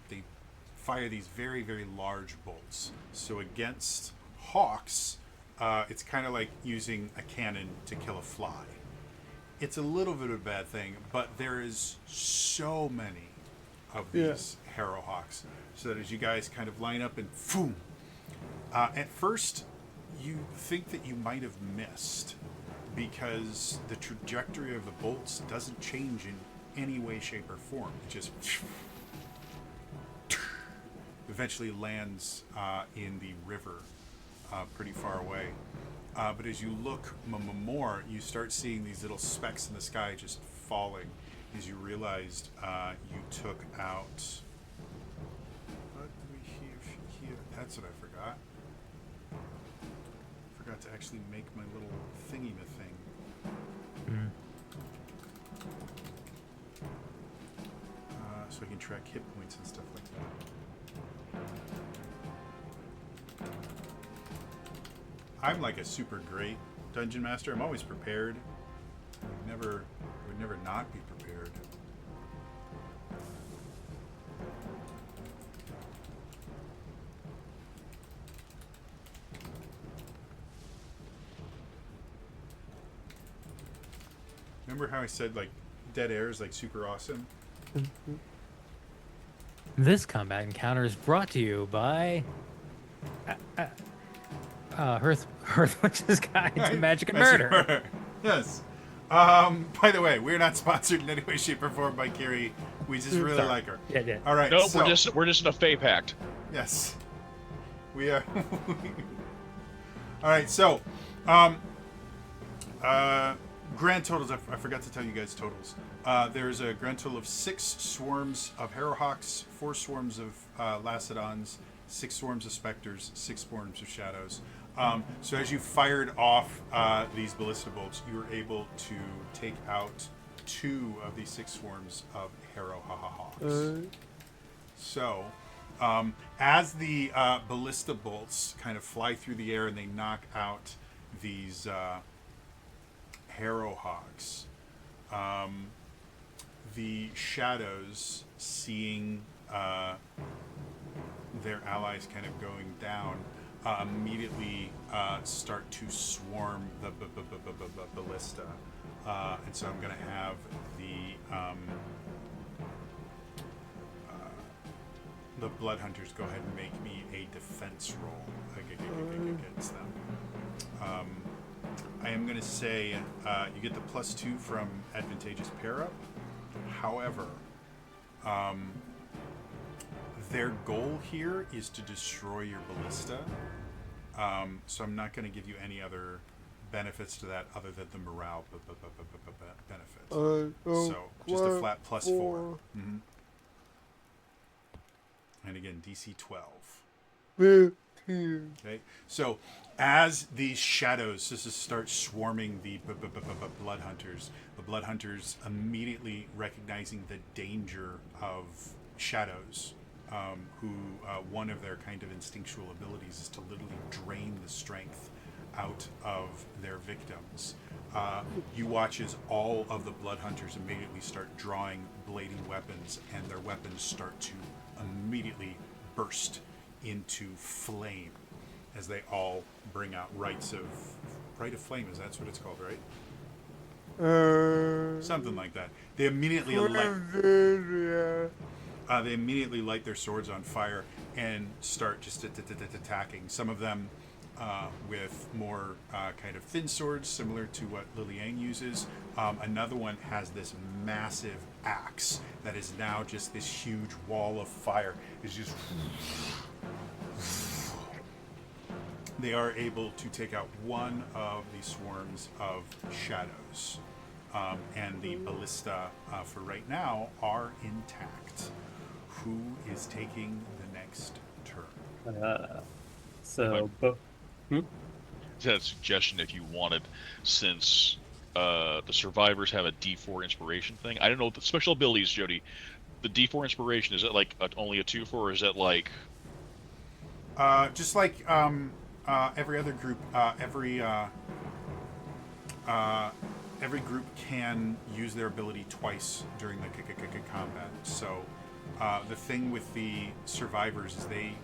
fire these very, very large bolts. So against hawks, it's kind of like using a cannon to kill a fly. It's a little bit of a bad thing, but there is so many of these Harrowhawks, so that as you guys kind of line up and boom, at first you think that you might have missed because the trajectory of the bolts doesn't change in any way, shape, or form. It just eventually lands in the river pretty far away. But as you look more, you start seeing these little specks in the sky just falling as you realized you took out... What do we have here? That's what I forgot. forgot to actually make my little thingy thing. Mm. So I can track hit points and stuff like that. I'm like a super great dungeon master. I'm always prepared. I would never not be prepared. Remember how I said like dead air is like super awesome? This combat encounter is brought to you by Hearthwitch's Guide to Magic and Murder. Yes. By the way, we're not sponsored in any way, shape, or form by Carrie. We just really Sorry. like her. Yeah. All right. Nope, so, we're just in a Fey pact. Yes. We are. All right. So, grand totals. I forgot to tell you guys totals. There's a grand total of 6 swarms of Harrowhawks, 4 swarms of Lacedons, 6 swarms of Spectres, 6 swarms of Shadows. So as you fired off these ballista bolts, you were able to take out 2 of these 6 swarms of Harrowhawks. So, as the ballista bolts kind of fly through the air and they knock out these Harrowhawks, the Shadows, seeing their allies kind of going down, immediately start to swarm the ballista. And so I'm going to have the Blood Hunters go ahead and make me a defense roll against them. I am going to say you get the +2 from advantageous pair-up. However, their goal here is to destroy your ballista. So I'm not going to give you any other benefits to that other than the morale benefit. So just a flat +4. Mm-hmm. And again, DC 12. Okay, so as these shadows start swarming the blood hunters, the blood hunters immediately recognizing the danger of shadows, who one of their kind of instinctual abilities is to literally drain the strength out of their victims. You watch as all of the blood hunters immediately start drawing blading weapons, and their weapons start to immediately burst into flame as they all bring out rite of flame. Is that's what it's called, right? Something like that. They immediately light their swords on fire and start just attacking. Some of them with more kind of thin swords, similar to what Liliang uses. Another one has this massive axe that is now just this huge wall of fire. It's just... They are able to take out one of the swarms of shadows. And the ballista, for right now, are intact. Who is taking the next turn? That suggestion, if you wanted, since the survivors have a D4 inspiration thing. I don't know the special abilities, Jody. The D4 inspiration, is it like only a 2-4, or is it like... Just like every other group, every group can use their ability twice during the combat. So the thing with the survivors is they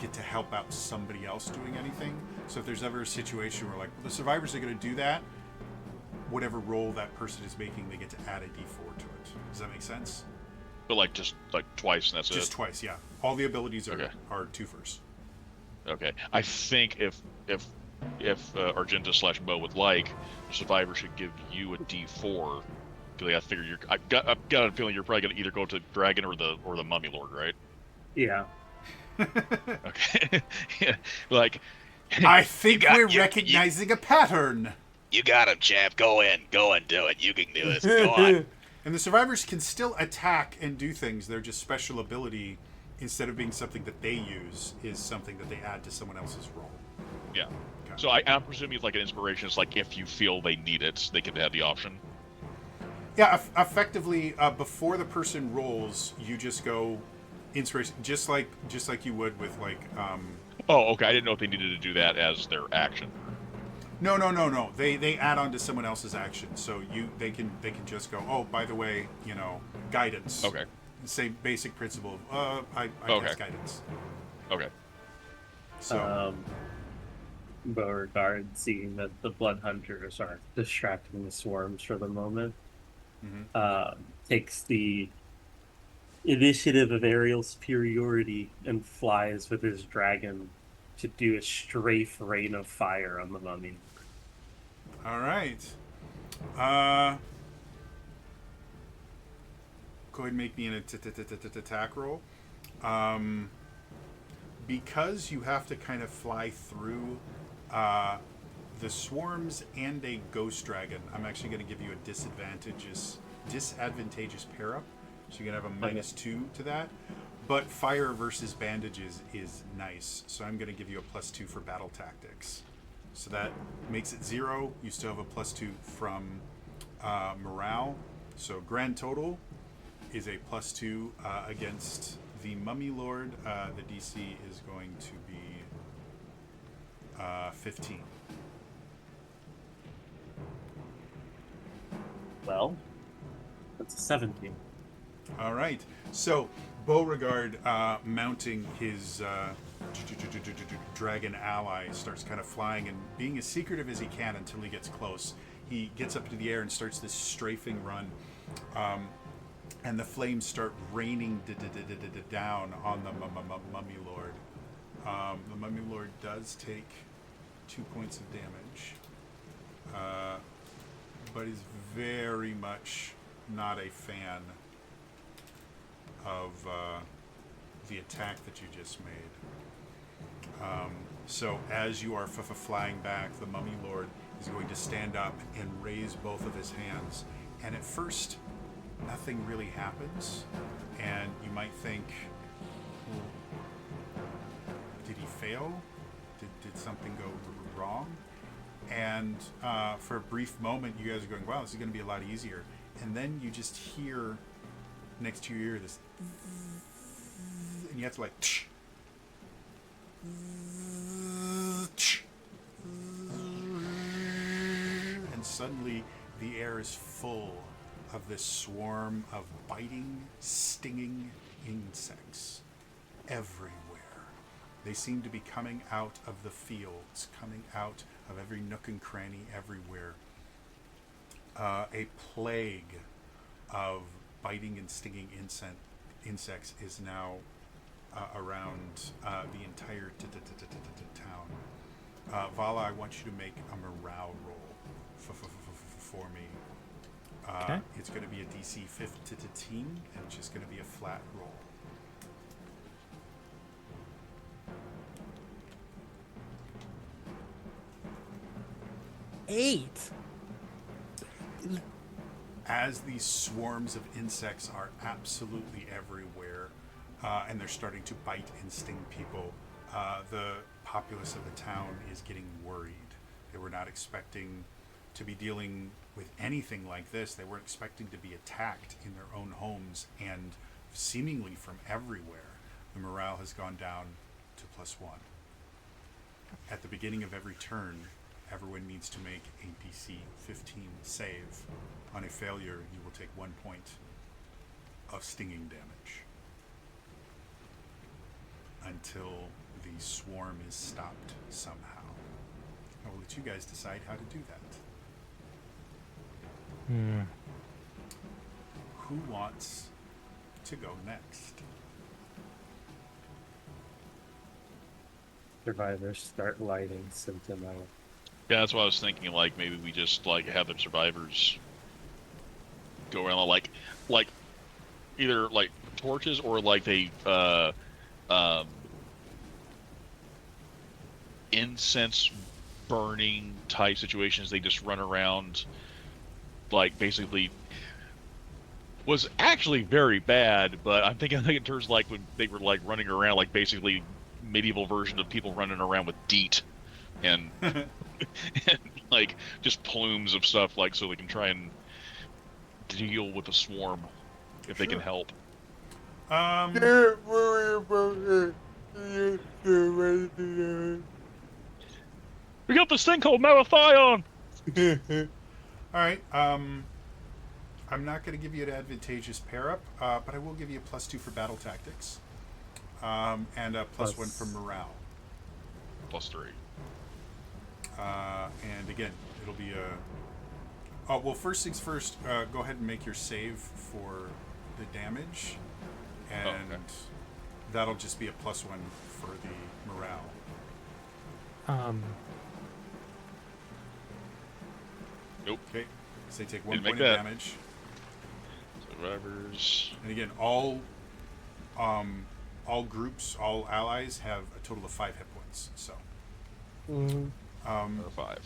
get to help out somebody else doing anything. So if there's ever a situation where, like, well, the survivors are going to do that, whatever roll that person is making, they get to add a D4 to it. Does that make sense? But like just like twice, and that's it? Just twice, yeah. All the abilities are Okay. are 2-fers. Okay. I think if Argenta/Bo would like, the survivor should give you a D4. Because I figure I've got a feeling you're probably going to either go to Dragon or the Mummy Lord, right? Yeah. Okay. Yeah. Like, I think we're recognizing a pattern. You got him, champ. Go and do it. You can do this. Go on. And the survivors can still attack and do things. They're just special ability instead of being something that they use, is something that they add to someone else's roll. Yeah. Okay. So I'm presuming it's like an inspiration. It's like if you feel they need it, they can have the option. Yeah, effectively, before the person rolls, you just go inspiration, just like you would with like. Oh, okay. I didn't know if they needed to do that as their action. No. They add on to someone else's action, so they can just go. Oh, by the way, guidance. Okay. Same basic principle. I Okay. guess guidance. Okay. So. Beauregard, seeing that the blood hunters are distracting the swarms for the moment, takes the initiative of aerial superiority and flies with his dragon to do a strafe rain of fire on the mummy. All right. Go ahead and make me an attack roll. Because you have to kind of fly through the swarms and a ghost dragon, I'm actually going to give you a disadvantageous pair up. So you're going to have a -2 to that. But fire versus bandages is nice. So I'm going to give you a +2 for battle tactics. So that makes it 0. You still have a +2 from morale. So grand total is a +2 against the Mummy Lord. The DC is going to be 15. Well, that's a 17. All right. So Beauregard, mounting his dragon ally, starts kind of flying and being as secretive as he can until he gets close. He gets up into the air and starts this strafing run. And the flames start raining down on the Mummy Lord. The Mummy Lord does take 2 points of damage, but is very much not a fan of the attack that you just made. So as you are flying back, the Mummy Lord is going to stand up and raise both of his hands. And at first, nothing really happens, and you might think, well, did he fail? Did something go wrong? And for a brief moment, you guys are going, wow, this is going to be a lot easier. And then you just hear next to your ear this, and you have to like, and suddenly the air is full of this swarm of biting, stinging insects everywhere. They seem to be coming out of the fields, coming out of every nook and cranny everywhere. A plague of biting and stinging insects is now around the entire town. Vala, I want you to make a morale roll for me. Okay. It's going to be a DC 15, and it's just going to be a flat roll. Eight. As these swarms of insects are absolutely everywhere, and they're starting to bite and sting people, the populace of the town is getting worried. They were not expecting to be dealing with anything like this. They weren't expecting to be attacked in their own homes, and seemingly from everywhere. The morale has gone down to +1. At the beginning of every turn, everyone needs to make a DC 15 save. On a failure, you will take 1 point of stinging damage until the swarm is stopped somehow. I will let you guys decide how to do that. Who wants to go next? Survivors start lighting Sentinel. Yeah, that's what I was thinking. Like maybe we just like have the survivors go around like either like torches or like they incense burning type situations. They just run around like basically was actually very bad, but I'm thinking like in terms like when they were like running around like basically medieval version of people running around with DEET and, and like just plumes of stuff like so they can try and deal with the swarm if they can Sure. help. Um, Don't worry about it. You do it. We got this thing called malathion. all right. I'm not going to give you an advantageous pair up, but I will give you a +2 for battle tactics, and a +1 for morale. +3. And again, it'll be a. Oh well, first things first. Go ahead and make your save for the damage, and okay. that'll just be a +1 for the morale. Nope. Okay, so they take 1 Didn't make point of that. damage, Survivors. and again, all groups, all allies have a total of 5 hit points. So, Or 5.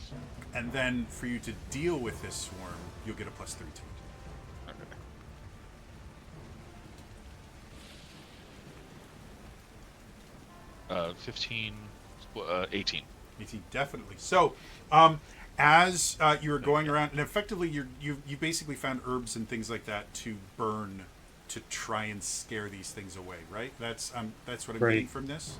and then for you to deal with this swarm, you'll get a +3 to it. Okay. 15, 18. 18, definitely. So, as you were going around, and effectively you basically found herbs and things like that to burn to try and scare these things away, right? That's what I'm Right. getting from this.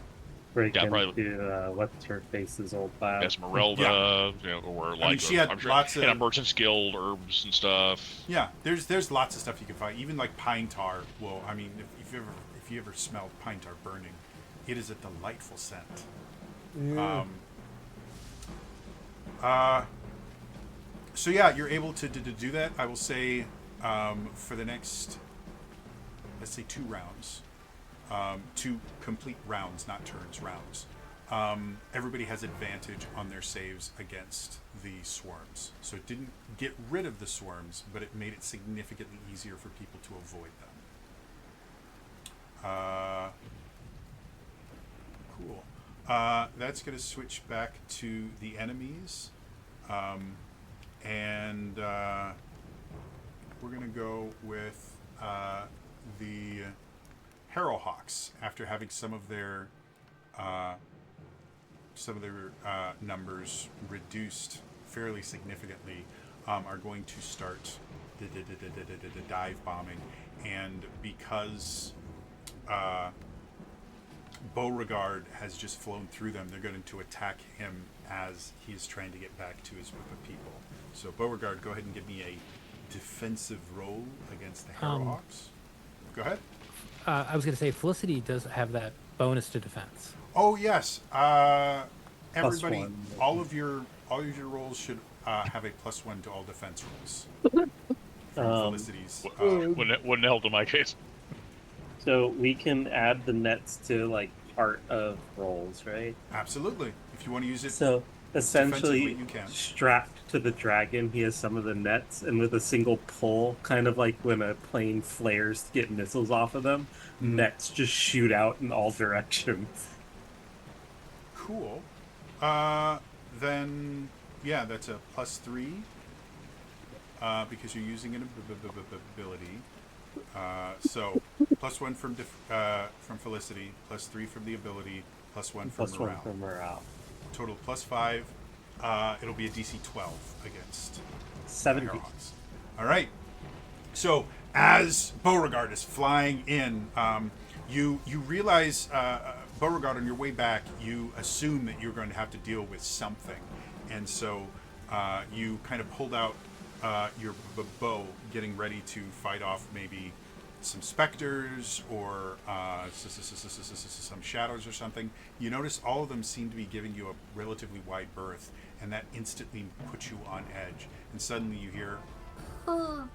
Break Yeah, probably- into what's her face's old lab. Esmeralda, Yeah. you know, or like I mean, she had I'm sure, lots and a of Merchant's Guild herbs and stuff. yeah. There's lots of stuff you can find. Even like pine tar. Well, I mean, if you ever smelled pine tar burning, it is a delightful scent. So yeah, you're able to do that. I will say for the next, let's say 2 rounds, 2 complete rounds, not turns, rounds. Everybody has advantage on their saves against the swarms. So it didn't get rid of the swarms, but it made it significantly easier for people to avoid them. Cool. That's going to switch back to the enemies. And we're going to go with the Harrowhawks after having some of their numbers reduced fairly significantly, are going to start the dive bombing. And because Beauregard has just flown through them, they're going to attack him as he is trying to get back to his group of people. So Beauregard, go ahead and give me a defensive roll against the Harrowhawks. Go ahead. I was going to say Felicity does have that bonus to defense. Oh yes. Everybody, +1. all of your rolls should have a +1 to all defense rolls. From Felicity's. Wouldn't help in my case. So we can add the nets to like part of rolls, right? Absolutely. If you want to use it. So essentially, defensively, you can. strapped to the dragon, he has some of the nets, and with a single pull, kind of like when a plane flares to get missiles off of them, nets just shoot out in all directions. Cool. Then yeah, that's a +3 because you're using an ability. So +1 from Felicity, +3 from the ability, +1 from Plus morale. one for morale. Total +5. It'll be a DC 12 against 70. Harrowhawks. All right. So as Beauregard is flying in, you realize, Beauregard, on your way back, you assume that you're going to have to deal with something, and so you kind of pulled out your bow, getting ready to fight off maybe some specters or some shadows or something. You notice all of them seem to be giving you a relatively wide berth, and that instantly puts you on edge. And suddenly you hear, and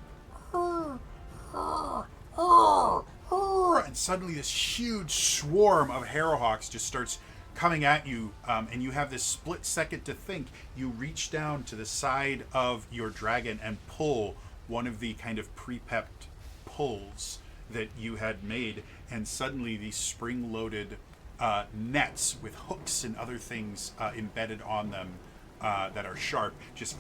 suddenly this huge swarm of Harrowhawks just starts coming at you, and you have this split second to think. You reach down to the side of your dragon and pull one of the kind of pre-pepped pulls that you had made, and suddenly these spring-loaded nets with hooks and other things embedded on them that are sharp just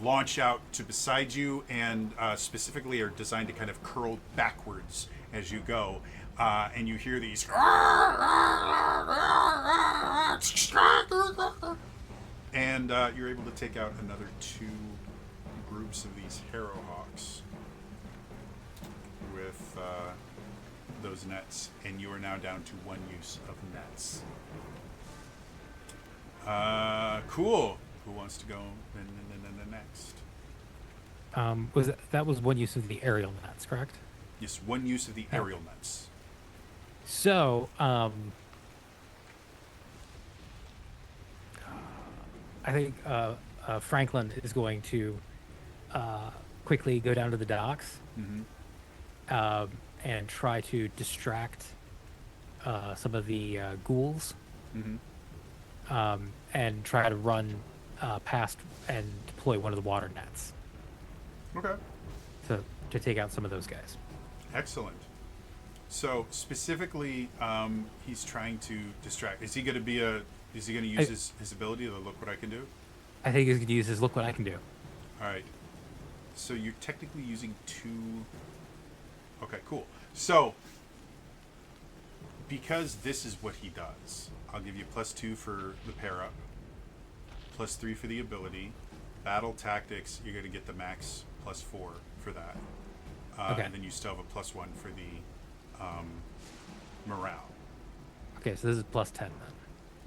launch out to beside you, and specifically are designed to kind of curl backwards as you go. And you hear these, and you're able to take out another 2 groups of these Harrowhawks with those nets, and you are now down to 1 use of nets. Cool. Who wants to go next? That was 1 use of the aerial nets, correct? Yes, 1 use of the aerial nets. So, I think Franklin is going to quickly go down to the docks and try to distract some of the ghouls and try to run past and deploy one of the water nets Okay. to take out some of those guys. Excellent. So specifically, he's trying to distract. Is he going to use his ability to look what I can do? I think he's going to use his look what I can do. All right. So you're technically using 2. Okay, cool. So because this is what he does, I'll give you +2 for the pair up, +3 for the ability. Battle tactics, you're going to get the max +4 for that. Okay. And then you still have a +1 for the morale. Okay, so this is +10 then.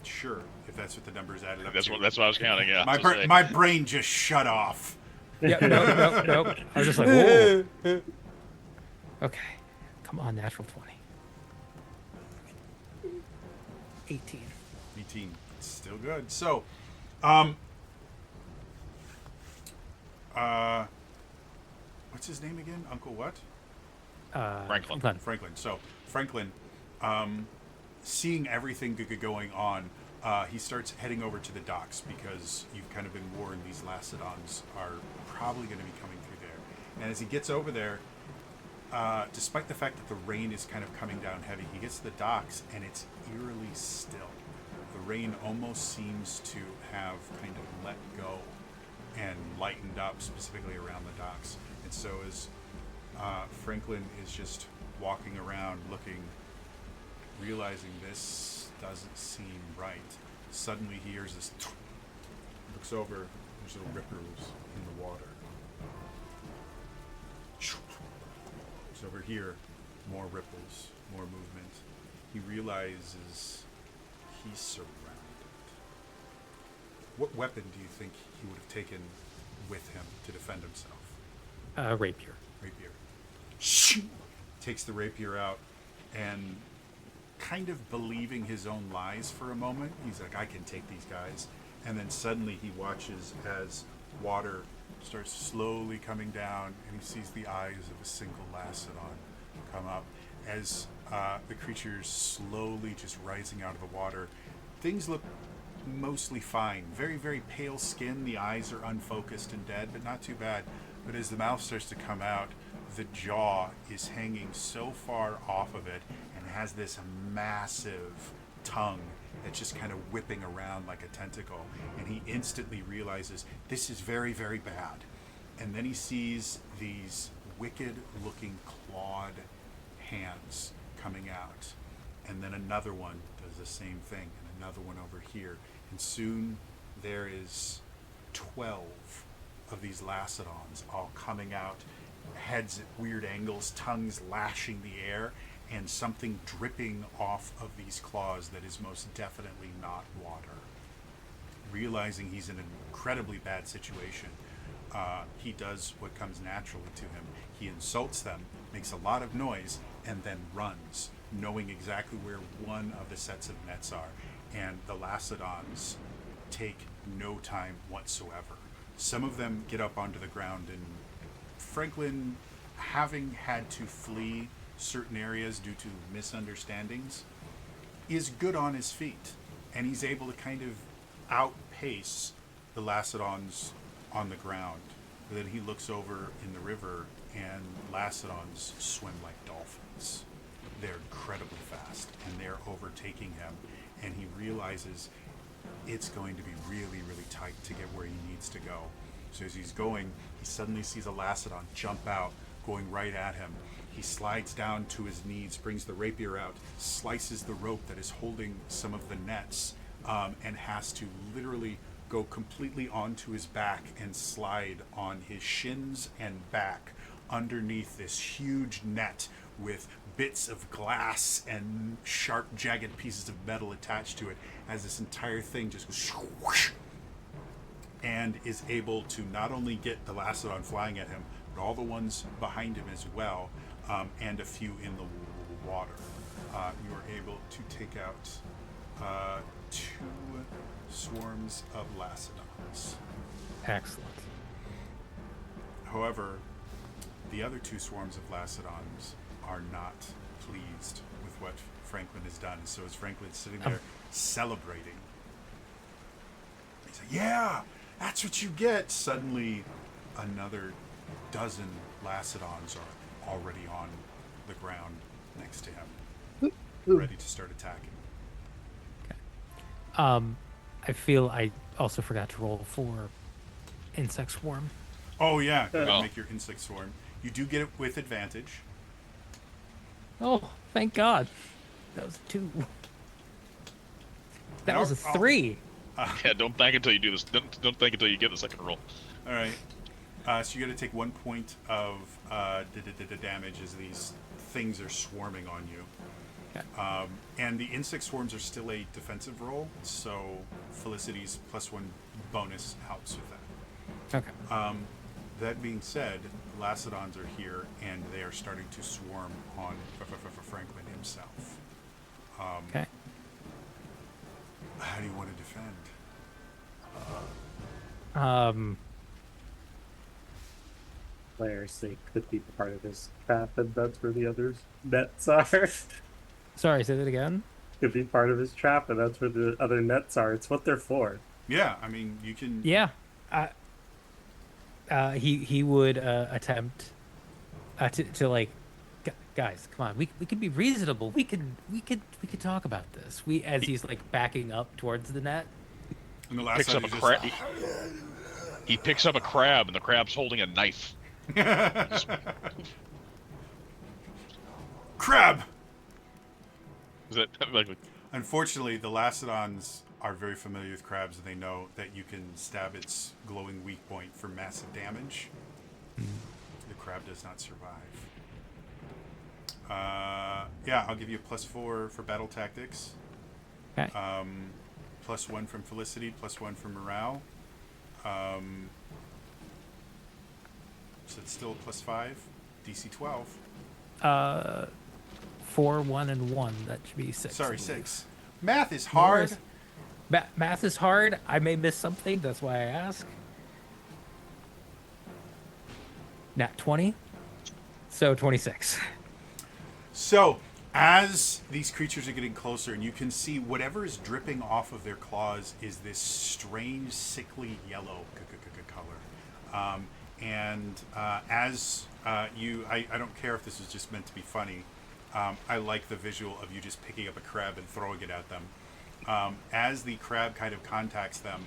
Sure, if that's what the numbers added up That's to. what I was counting. Yeah. My brain just shut off. Yeah, nope. I was just like, whoa. Okay, come on, natural 20. 18. 18. Still good. So, what's his name again? Uncle what? Franklin. Franklin. So, Franklin, seeing everything going on, he starts heading over to the docks because you've kind of been warned these Lacedons are probably going to be coming through there. And as he gets over there, despite the fact that the rain is kind of coming down heavy, he gets to the docks and it's eerily still. The rain almost seems to have kind of let go and lightened up, specifically around the docks. And so as Franklin is just walking around looking, realizing this doesn't seem right, suddenly he hears this, looks over, there's little ripples in the water. Looks over here, more ripples, more movement. He realizes he's surrounded. What weapon do you think he would have taken with him to defend himself? Rapier. Rapier. Takes the rapier out, and kind of believing his own lies for a moment, he's like, I can take these guys. And then suddenly he watches as water starts slowly coming down, and he sees the eyes of a single Lacedon come up. As the creature's slowly just rising out of the water, things look mostly fine. Very, very pale skin. The eyes are unfocused and dead, but not too bad. But as the mouth starts to come out, the jaw is hanging so far off of it and has this massive tongue that's just kind of whipping around like a tentacle. And he instantly realizes this is very, very bad. And then he sees these wicked looking clawed hands coming out. And then another one does the same thing, and another one over here. And soon there is 12 of these Lacedons all coming out, heads at weird angles, tongues lashing the air, and something dripping off of these claws that is most definitely not water. Realizing he's in an incredibly bad situation, he does what comes naturally to him. He insults them, makes a lot of noise, and then runs, knowing exactly where one of the sets of nets are. And the Lacedons take no time whatsoever. Some of them get up onto the ground, and Franklin, having had to flee certain areas due to misunderstandings, is good on his feet, and he's able to kind of outpace the Lacedons on the ground. But then he looks over in the river, and Lacedons swim like dolphins. They're incredibly fast, and they're overtaking him, and he realizes it's going to be really, really tight to get where he needs to go. So as he's going, he suddenly sees a Lacedon jump out, going right at him. He slides down to his knees, brings the rapier out, slices the rope that is holding some of the nets, and has to literally go completely onto his back and slide on his shins and back underneath this huge net with bits of glass and sharp, jagged pieces of metal attached to it, as this entire thing just goes whoosh, and is able to not only get the Lacedon flying at him, but all the ones behind him as well, and a few in the water. You are able to take out 2 swarms of Lacedons. Excellent. However, the other 2 swarms of Lacedons are not pleased with what Franklin has done. So as Franklin's sitting there celebrating, he's like, yeah, that's what you get. Suddenly, another dozen Lacedons are already on the ground next to him, ready to start attacking. I feel I also forgot to roll for insect swarm. Oh yeah, go ahead and Oh. make your insect swarm. You do get it with advantage. Oh, thank God. That was a 2. That Now- was a 3. Yeah, don't think until you do this. Don't think until you get the second roll. All right. So you're going to take 1 point of damage as these things are swarming on you. Okay. And the insect swarms are still a defensive roll, so Felicity's +1 bonus helps with that. Okay. That being said, Lacedons are here, and they are starting to swarm on Franklin himself. Okay. How do you want to defend? Players they could be part of his trap, and that's where the other nets are. Sorry, say that again. Could be part of his trap, and that's where the other nets are. It's what they're for. Yeah, I mean, you can... Yeah. He would attempt to like, guys, come on, we could be reasonable. We could talk about this. As he's like backing up towards the net. And the last Picks time up a he's crab. just- He picks up a crab, and the crab's holding a knife. Crab! Is that like? Unfortunately, the Lacedons are very familiar with crabs, and they know that you can stab its glowing weak point for massive damage. The crab does not survive. Yeah, I'll give you a +4 for battle tactics. Okay. +1 from Felicity, +1 from morale. So it's still a +5. DC 12. 4, 1, and 1. That should be 6. Sorry, I believe. 6. Math is No hard. worries. Math is hard. I may miss something. That's why I ask. Nat 20. So 26. So, as these creatures are getting closer, and you can see whatever is dripping off of their claws is this strange, sickly yellow color. As I don't care if this is just meant to be funny. I like the visual of you just picking up a crab and throwing it at them. As the crab kind of contacts them,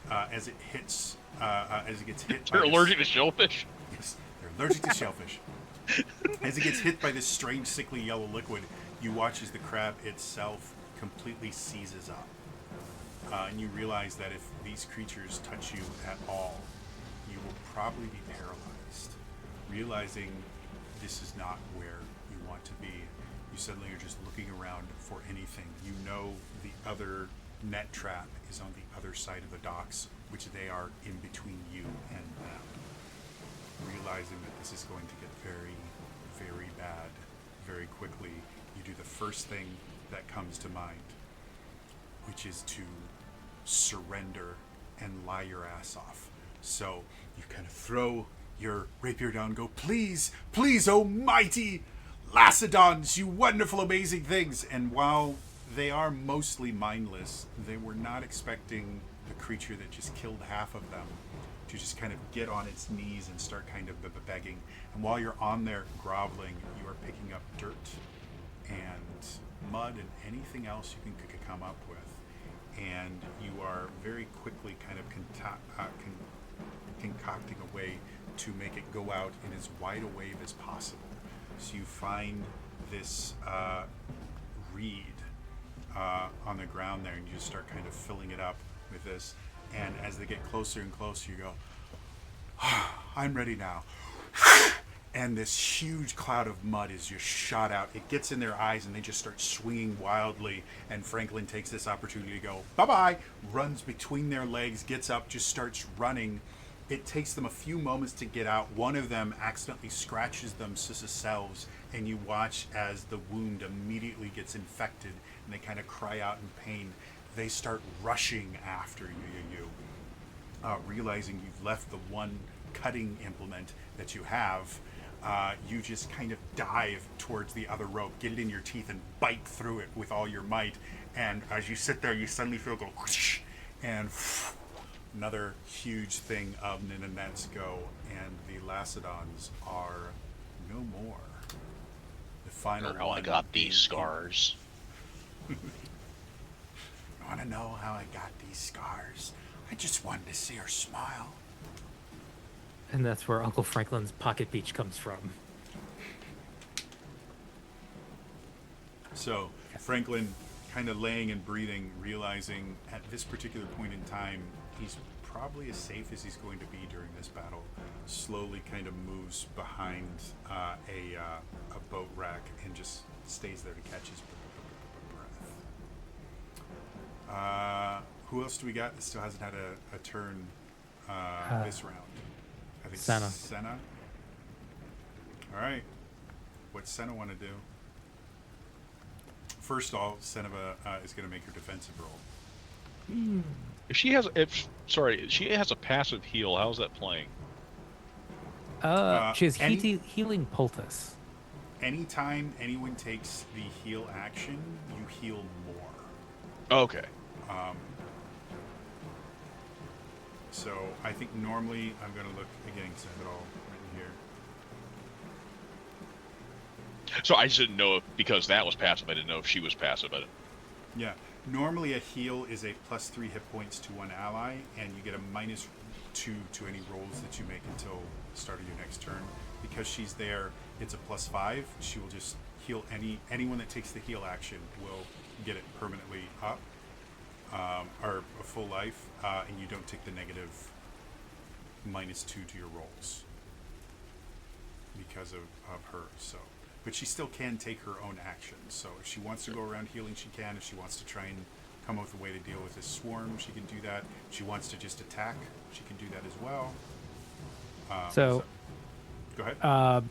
as it hits, as it gets hit. You're by this- allergic to shellfish. Yes, they're allergic to shellfish. As it gets hit by this strange, sickly yellow liquid, you watch as the crab itself completely seizes up. And you realize that if these creatures touch you at all, you will probably be paralyzed. Realizing this is not where you want to be, you suddenly are just looking around for anything. You know the other net trap is on the other side of the docks, which they are in between you and them. Realizing that this is going to get very, very bad very quickly, you do the first thing that comes to mind, which is to surrender and lie your ass off. So you kind of throw your rapier down and go, please, please, oh mighty Lacedons, you wonderful, amazing things. And while they are mostly mindless, they were not expecting the creature that just killed half of them to just kind of get on its knees and start kind of begging. And while you're on there groveling, you are picking up dirt and mud and anything else you can come up with. And you are very quickly kind of concocting a way to make it go out in as wide a wave as possible. So you find this reed on the ground there, and you just start kind of filling it up with this. And as they get closer and closer, you go, I'm ready now. And this huge cloud of mud is just shot out. It gets in their eyes, and they just start swinging wildly. And Franklin takes this opportunity to go, bye-bye, runs between their legs, gets up, just starts running. It takes them a few moments to get out. One of them accidentally scratches themselves, and you watch as the wound immediately gets infected, and they kind of cry out in pain. They start rushing after you. Realizing you've left the one cutting implement that you have, you just kind of dive towards the other rope, get it in your teeth, and bite through it with all your might. And as you sit there, you suddenly feel go whoosh, and another huge thing of Ninanets go, and the Lacedons are no more. The final How I one got being these scars. You want to know how I got these scars? I just wanted to see her smile. And that's where Uncle Franklin's pocket beach comes from. So Franklin, kind of laying and breathing, realizing at this particular point in time, he's probably as safe as he's going to be during this battle, slowly kind of moves behind a boat rack and just stays there to catch his breath. Who else do we got that still hasn't had a turn this round? I think Senna. Senna. All right. What's Senna want to do? First of all, Senna is going to make her defensive roll. If she has a passive heal, how's that playing? She has any- healing poultice. Anytime anyone takes the heal action, you heal more. Okay. So I think normally I'm going to look again because I have it all written here. So I just didn't know because that was passive. I didn't know if she was passive. Yeah. Normally a heal is a +3 hit points to one ally, and you get a -2 to any rolls that you make until the start of your next turn. Because she's there, it's a +5. She will just heal anyone that takes the heal action will get it permanently up. Or a full life, and you don't take the negative -2 to your rolls because of her. So, but she still can take her own actions. So if she wants to go around healing, she can. If she wants to try and come up with a way to deal with this swarm, she can do that. If she wants to just attack, she can do that as well. Go ahead.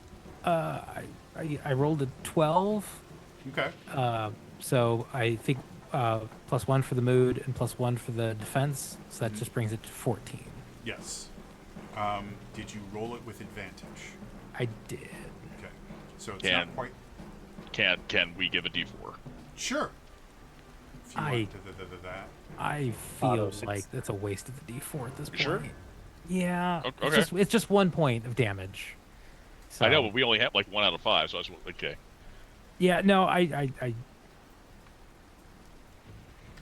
I rolled a 12. Okay. So I think +1 for the mood and +1 for the defense. So that just brings it to 14. Yes. Did you roll it with advantage? I did. Okay. So it's not quite. Can we give a D4? Sure. If you want that. I feel like that's a waste of the D4 at this point. Sure. Yeah. Okay. It's just 1 point of damage. So, I know, but we only have like 1 out of 5, so I was okay. Yeah. No.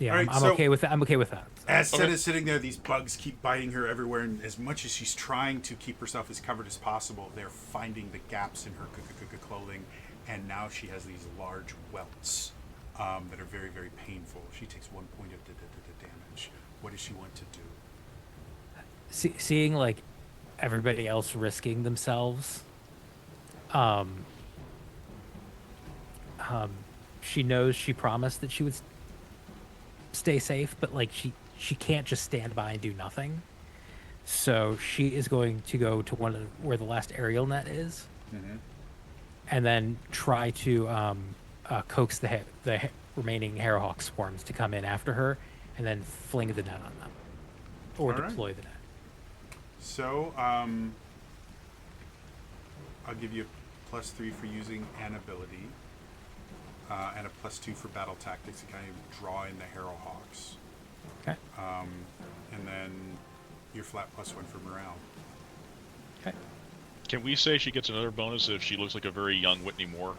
Yeah. All right, I'm so- okay with that. I'm okay with that. As Senna's sitting there, these bugs keep biting her everywhere, and as much as she's trying to keep herself as covered as possible, they're finding the gaps in her clothing, and now she has these large welts that are very, very painful. She takes 1 point of damage. What does she want to do? Seeing like everybody else risking themselves, she knows she promised that she would stay safe, but like she can't just stand by and do nothing. So she is going to go to where the last aerial net is, and then try to coax the remaining Harrowhawk swarms to come in after her, and then fling the net on them, or All right. deploy the net. So, I'll give you a +3 for using an ability, and a +2 for battle tactics to kind of draw in the Harrowhawks. Okay. And then your flat +1 for morale. Okay. Can we say she gets another bonus if she looks like a very young Whitney Moore?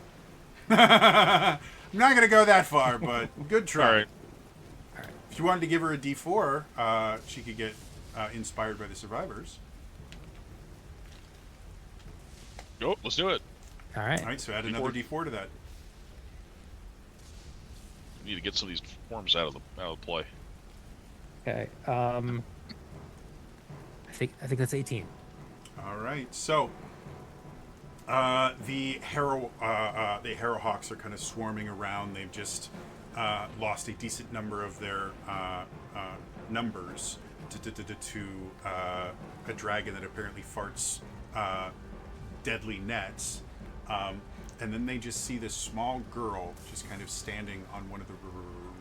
I'm not going to go that far, but good try. All right. If you wanted to give her a D4, she could get inspired by the survivors. Oh, let's do it. All right. All right, so add D4. another D4 to that. We need to get some of these forms out of the play. Okay. I think that's 18. All right, so the Harrowhawks are kind of swarming around. They've just lost a decent number of their numbers to a dragon that apparently farts deadly nets. And then they just see this small girl just kind of standing on one of the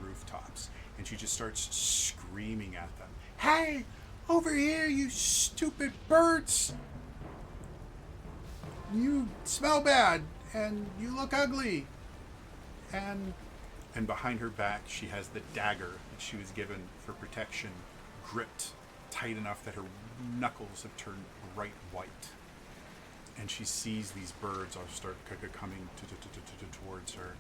rooftops, and she just starts screaming at them. Hey, over here, you stupid birds! You smell bad, and you look ugly. And behind her back, she has the dagger that she was given for protection, gripped tight enough that her knuckles have turned bright white. And she sees these birds all start coming towards her.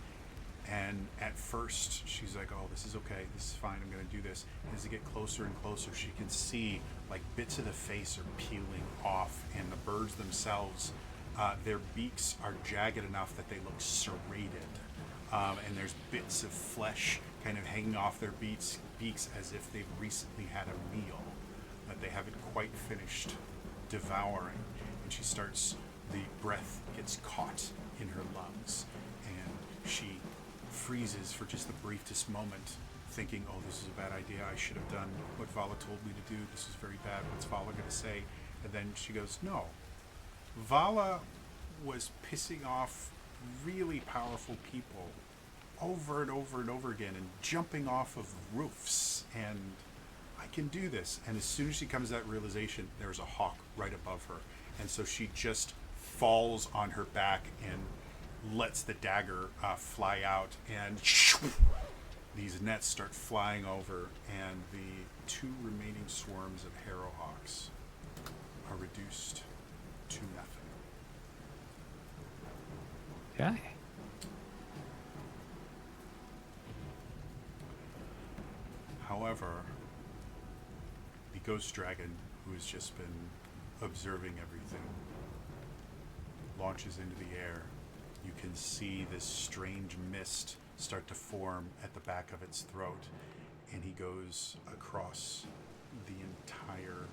And at first, she's like, oh, this is okay. This is fine. I'm going to do this. And as they get closer and closer, she can see like bits of the face are peeling off. And the birds themselves, their beaks are jagged enough that they look serrated. And there's bits of flesh kind of hanging off their beaks as if they've recently had a meal that they haven't quite finished devouring. And she starts, the breath gets caught in her lungs, and she freezes for just the briefest moment, thinking, oh, this is a bad idea. I should have done what Vala told me to do. This is very bad. What's Vala going to say? And then she goes, no. Vala was pissing off really powerful people over and over and over again and jumping off of roofs, and I can do this. And as soon as she comes to that realization, there's a hawk right above her, and so she just falls on her back and lets the dagger fly out, and these nets start flying over, and the two remaining swarms of Harrowhawks are reduced to nothing. Okay. However, the ghost dragon, who has just been observing everything, launches into the air. You can see this strange mist start to form at the back of its throat, and he goes across the entire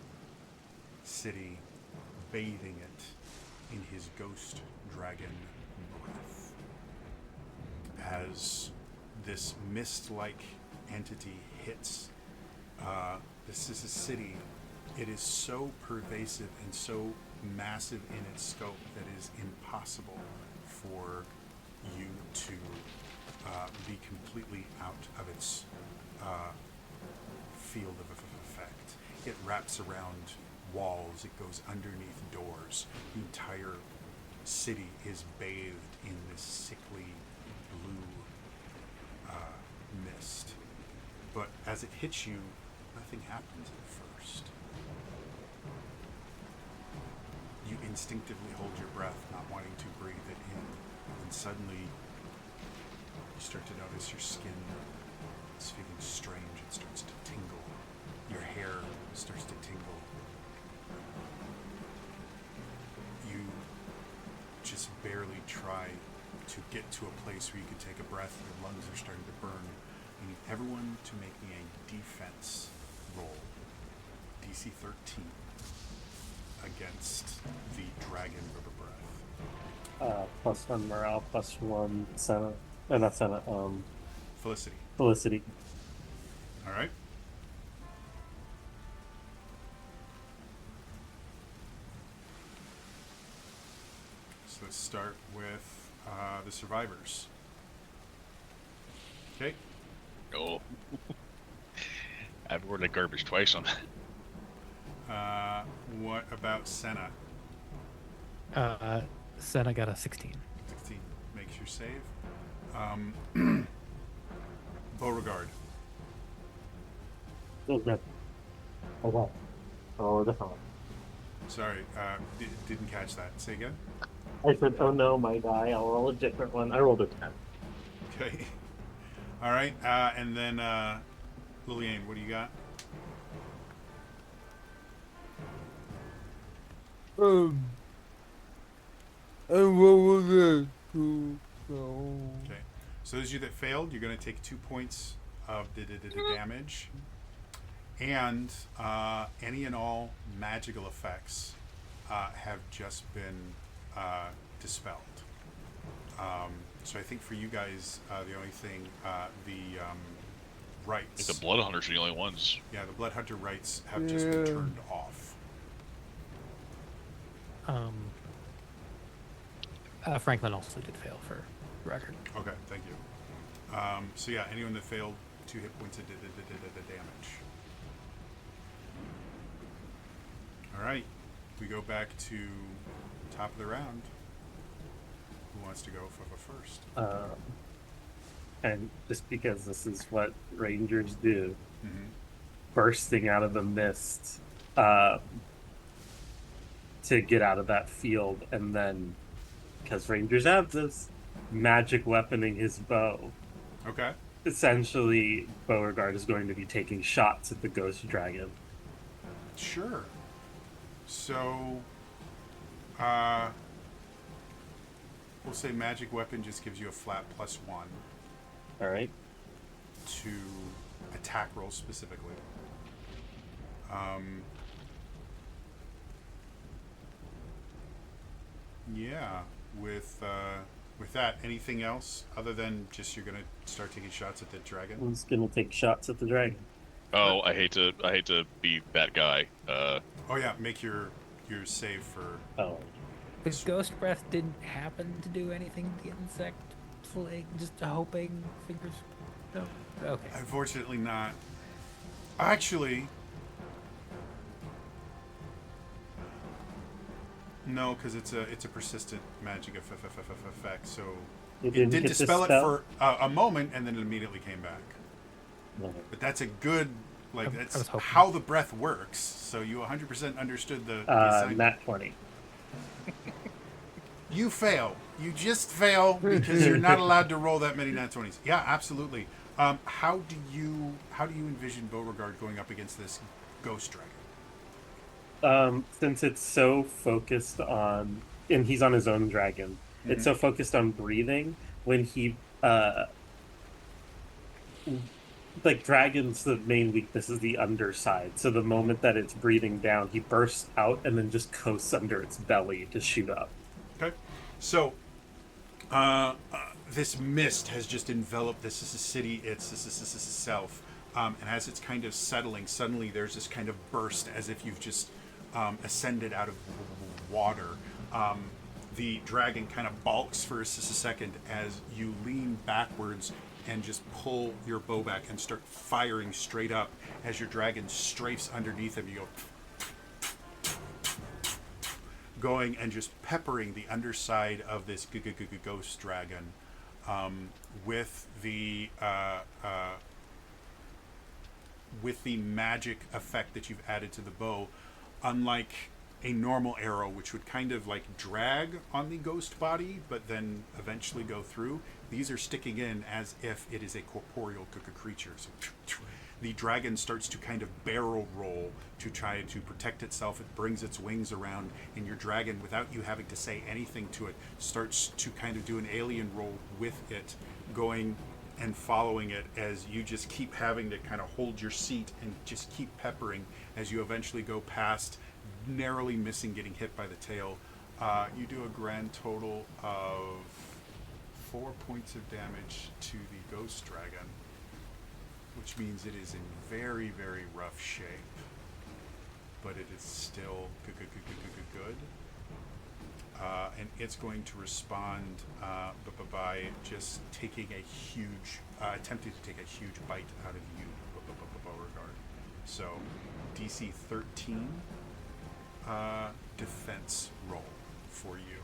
city, bathing it in his ghost dragon breath. As this mist-like entity hits, this is a city. It is so pervasive and so massive in its scope that it is impossible for you to be completely out of its field of effect. It wraps around walls, it goes underneath doors. The entire city is bathed in this sickly blue mist. But as it hits you, nothing happens at first. You instinctively hold your breath, not wanting to breathe it in, and suddenly you start to notice your skin is feeling strange. It starts to tingle. Your hair starts to tingle. You just barely try to get to a place where you can take a breath. Your lungs are starting to burn. I need everyone to make me a defense roll. DC 13 against the dragon river breath. +1 morale, +1 Senate. Not Senate, Felicity. Felicity. All right. So let's start with the survivors. Okay. Oh. I've ordered that garbage twice on that. What about Senna? Senna got a 16. 16 makes your save. Beauregard. Oh, good. Oh, wow. Oh, definitely. Sorry, didn't catch that. Say again. I said, oh no, my guy, I'll roll a different one. I rolled a 10. Okay. All right. And then Lillian, what do you got? And what was it? So, Okay. So those of you that failed, you're going to take 2 points of the damage, and any and all magical effects have just been dispelled. So I think for you guys, the only thing, the Like rights. the Blood Hunters are the only ones. Yeah, the Blood Hunter rights have just been Yeah. turned off. Franklin also did fail for record. Okay, thank you. So yeah, anyone that failed 2 hit points of damage. All right, we go back to top of the round. Who wants to go for first? And just because this is what Rangers do, Mm-hmm. bursting out of the mist to get out of that field, and then because Rangers have this magic weaponing his bow, Okay. essentially Beauregard is going to be taking shots at the ghost dragon. Sure. So, we'll say magic weapon just gives you a flat +1 All right. to attack rolls specifically. Yeah. With that, anything else other than just you're gonna start taking shots at the dragon? Who's going to take shots at the dragon? Oh, I hate to be that guy. Oh yeah, make your save for. Oh, The ghost breath didn't happen to do anything to the insect plague. Just hoping. Fingers. No. Okay. Unfortunately, not. Actually, no, because it's a persistent magic effect. So it didn't did get the dispel it spell? for a moment, and then it immediately came back. no. But that's a good, like, I that's was hoping. how the breath works. So you 100% understood the assignment. Nat 20. You fail. You just fail because you're not allowed to roll that many nat 20s. Yeah, absolutely. How do you envision Beauregard going up against this ghost dragon? Since it's so focused on, and he's on his own dragon, it's so focused on breathing. When he, like dragons, the main weakness is the underside. So the moment that it's breathing down, he bursts out and then just coasts under its belly to shoot up. Okay. So, this mist has just enveloped this city itself. And as it's kind of settling, suddenly there's this kind of burst as if you've just ascended out of water. The dragon kind of balks for a second as you lean backwards and just pull your bow back and start firing straight up. As your dragon strafes underneath him, you go going and just peppering the underside of this ghost dragon with the magic effect that you've added to the bow. Unlike a normal arrow, which would kind of like drag on the ghost body but then eventually go through, these are sticking in as if it is a corporeal creature. So the dragon starts to kind of barrel roll to try to protect itself. It brings its wings around, and your dragon, without you having to say anything to it, starts to kind of do an alien roll with it, going and following it as you just keep having to kind of hold your seat and just keep peppering as you eventually go past, narrowly missing getting hit by the tail. You do a grand total of 4 points of damage to the ghost dragon, which means it is in very, very rough shape, but it is still good. And it's going to respond by just taking a huge, attempting to take a huge bite out of you, Beauregard. So, DC 13 defense roll for you.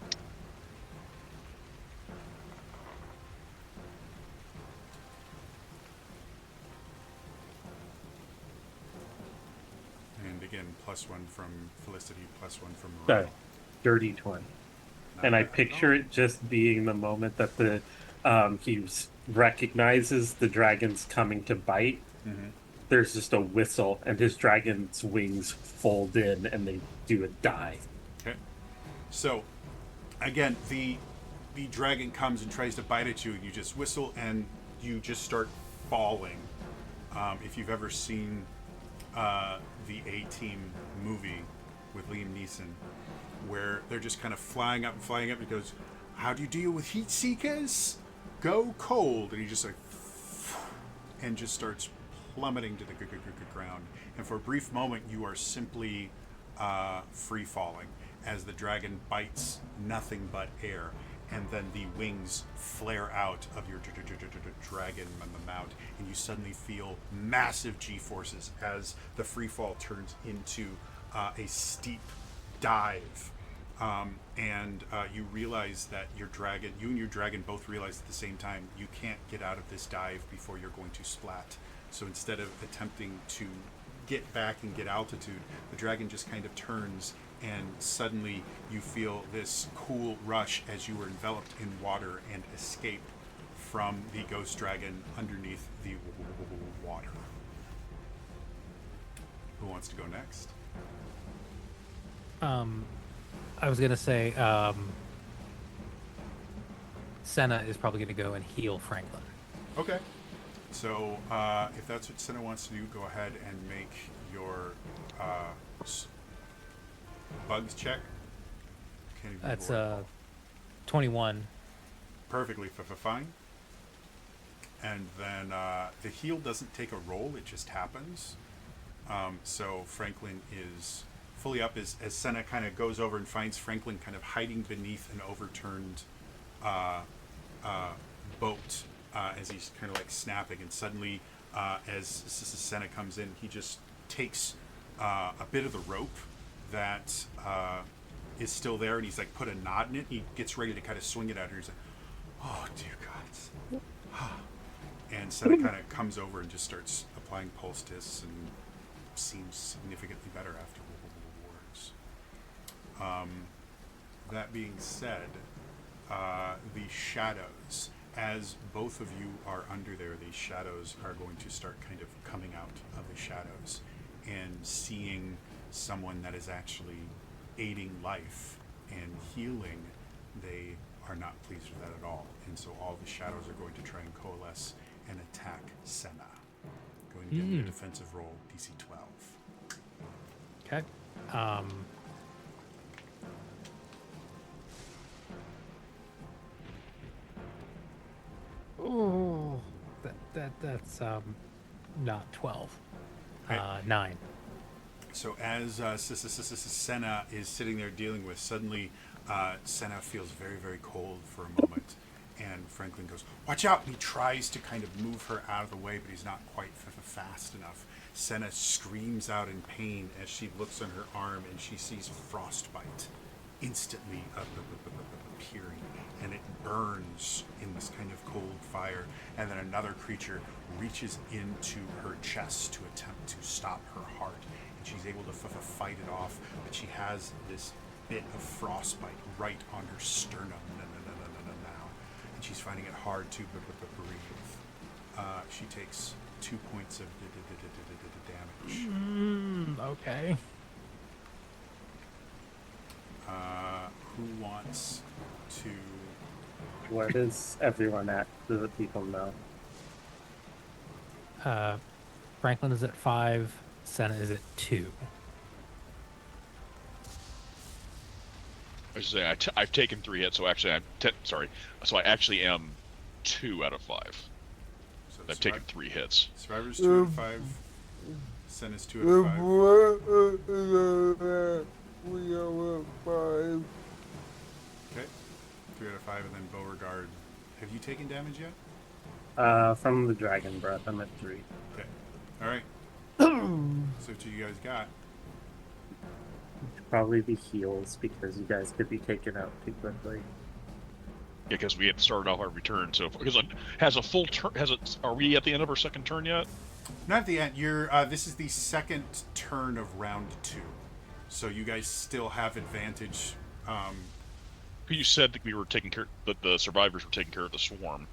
And again, +1 from Felicity, +1 from Morel. Sorry, dirty 20. And I picture it just being the moment that the he recognizes the dragon's coming to bite. Mm-hmm. There's just a whistle, and his dragon's wings fold in, and they do a dive. Okay. So, again, the dragon comes and tries to bite at you, and you just whistle, and you just start falling. If you've ever seen the A-Team movie with Liam Neeson, where they're just kind of flying up and flying up, and he goes, "How do you deal with heat seekers? Go cold," and he just like, and just starts plummeting to the ground. And for a brief moment, you are simply free falling as the dragon bites nothing but air, and then the wings flare out of your dragon mount, and you suddenly feel massive G-forces as the free fall turns into a steep dive. And you realize that you and your dragon both realize at the same time, you can't get out of this dive before you're going to splat. So instead of attempting to get back and get altitude, the dragon just kind of turns, and suddenly you feel this cool rush as you are enveloped in water and escape from the ghost dragon underneath the water. Who wants to go next? I was gonna say Senna is probably gonna go and heal Franklin. Okay. So if that's what Senna wants to do, go ahead and make your bugs check. Can't even That's remember what 21. perfectly fine. And then the heal doesn't take a roll; it just happens. So Franklin is fully up as Senna kind of goes over and finds Franklin kind of hiding beneath an overturned boat as he's kind of like snapping. And suddenly, as Senna comes in, he just takes a bit of the rope that is still there, and he's like put a knot in it. He gets ready to kind of swing it at her. He's like, "Oh dear gods!" And Senna kind of comes over and just starts applying poultice and seems significantly better after words. That being said, the shadows, as both of you are under there, these shadows are going to start kind of coming out of the shadows and seeing someone that is actually aiding life and healing. They are not pleased with that at all, and so all the shadows are going to try and coalesce and attack Senna. Going to give me a defensive roll, DC 12. Okay. Oh, that's not 12. Right. 9. So as Senna is sitting there dealing with, suddenly Senna feels very, very cold for a moment, and Franklin goes, "Watch out!" And he tries to kind of move her out of the way, but he's not quite fast enough. Senna screams out in pain as she looks on her arm, and she sees frostbite instantly appearing, and it burns in this kind of cold fire. And then another creature reaches into her chest to attempt to stop her heart, and she's able to fight it off, but she has this bit of frostbite right on her sternum now, and she's finding it hard to breathe. She takes 2 points of damage. Okay. Who wants to? Where does everyone at? Do the people know? Franklin is at 5. Senna is at 2. I should say I've taken 3 hits, so actually I'm sorry. So I actually am 2 out of 5. So I've taken 3 hits. Survivor's 2 out of 5. Senna's 2 out of 5. We are at 5. Okay, 3 out of 5, and then Beauregard. Have you taken damage yet? From the dragon breath, I'm at 3. Okay, all right. So what you guys got? Probably be heals because you guys could be taken out too quickly. Yeah, because we had started off our return. So because it has a full turn, are we at the end of our second turn yet? Not at the end. You're. This is the second turn of round 2, so you guys still have advantage. You said that we were taking care, that the survivors were taking care of the swarm.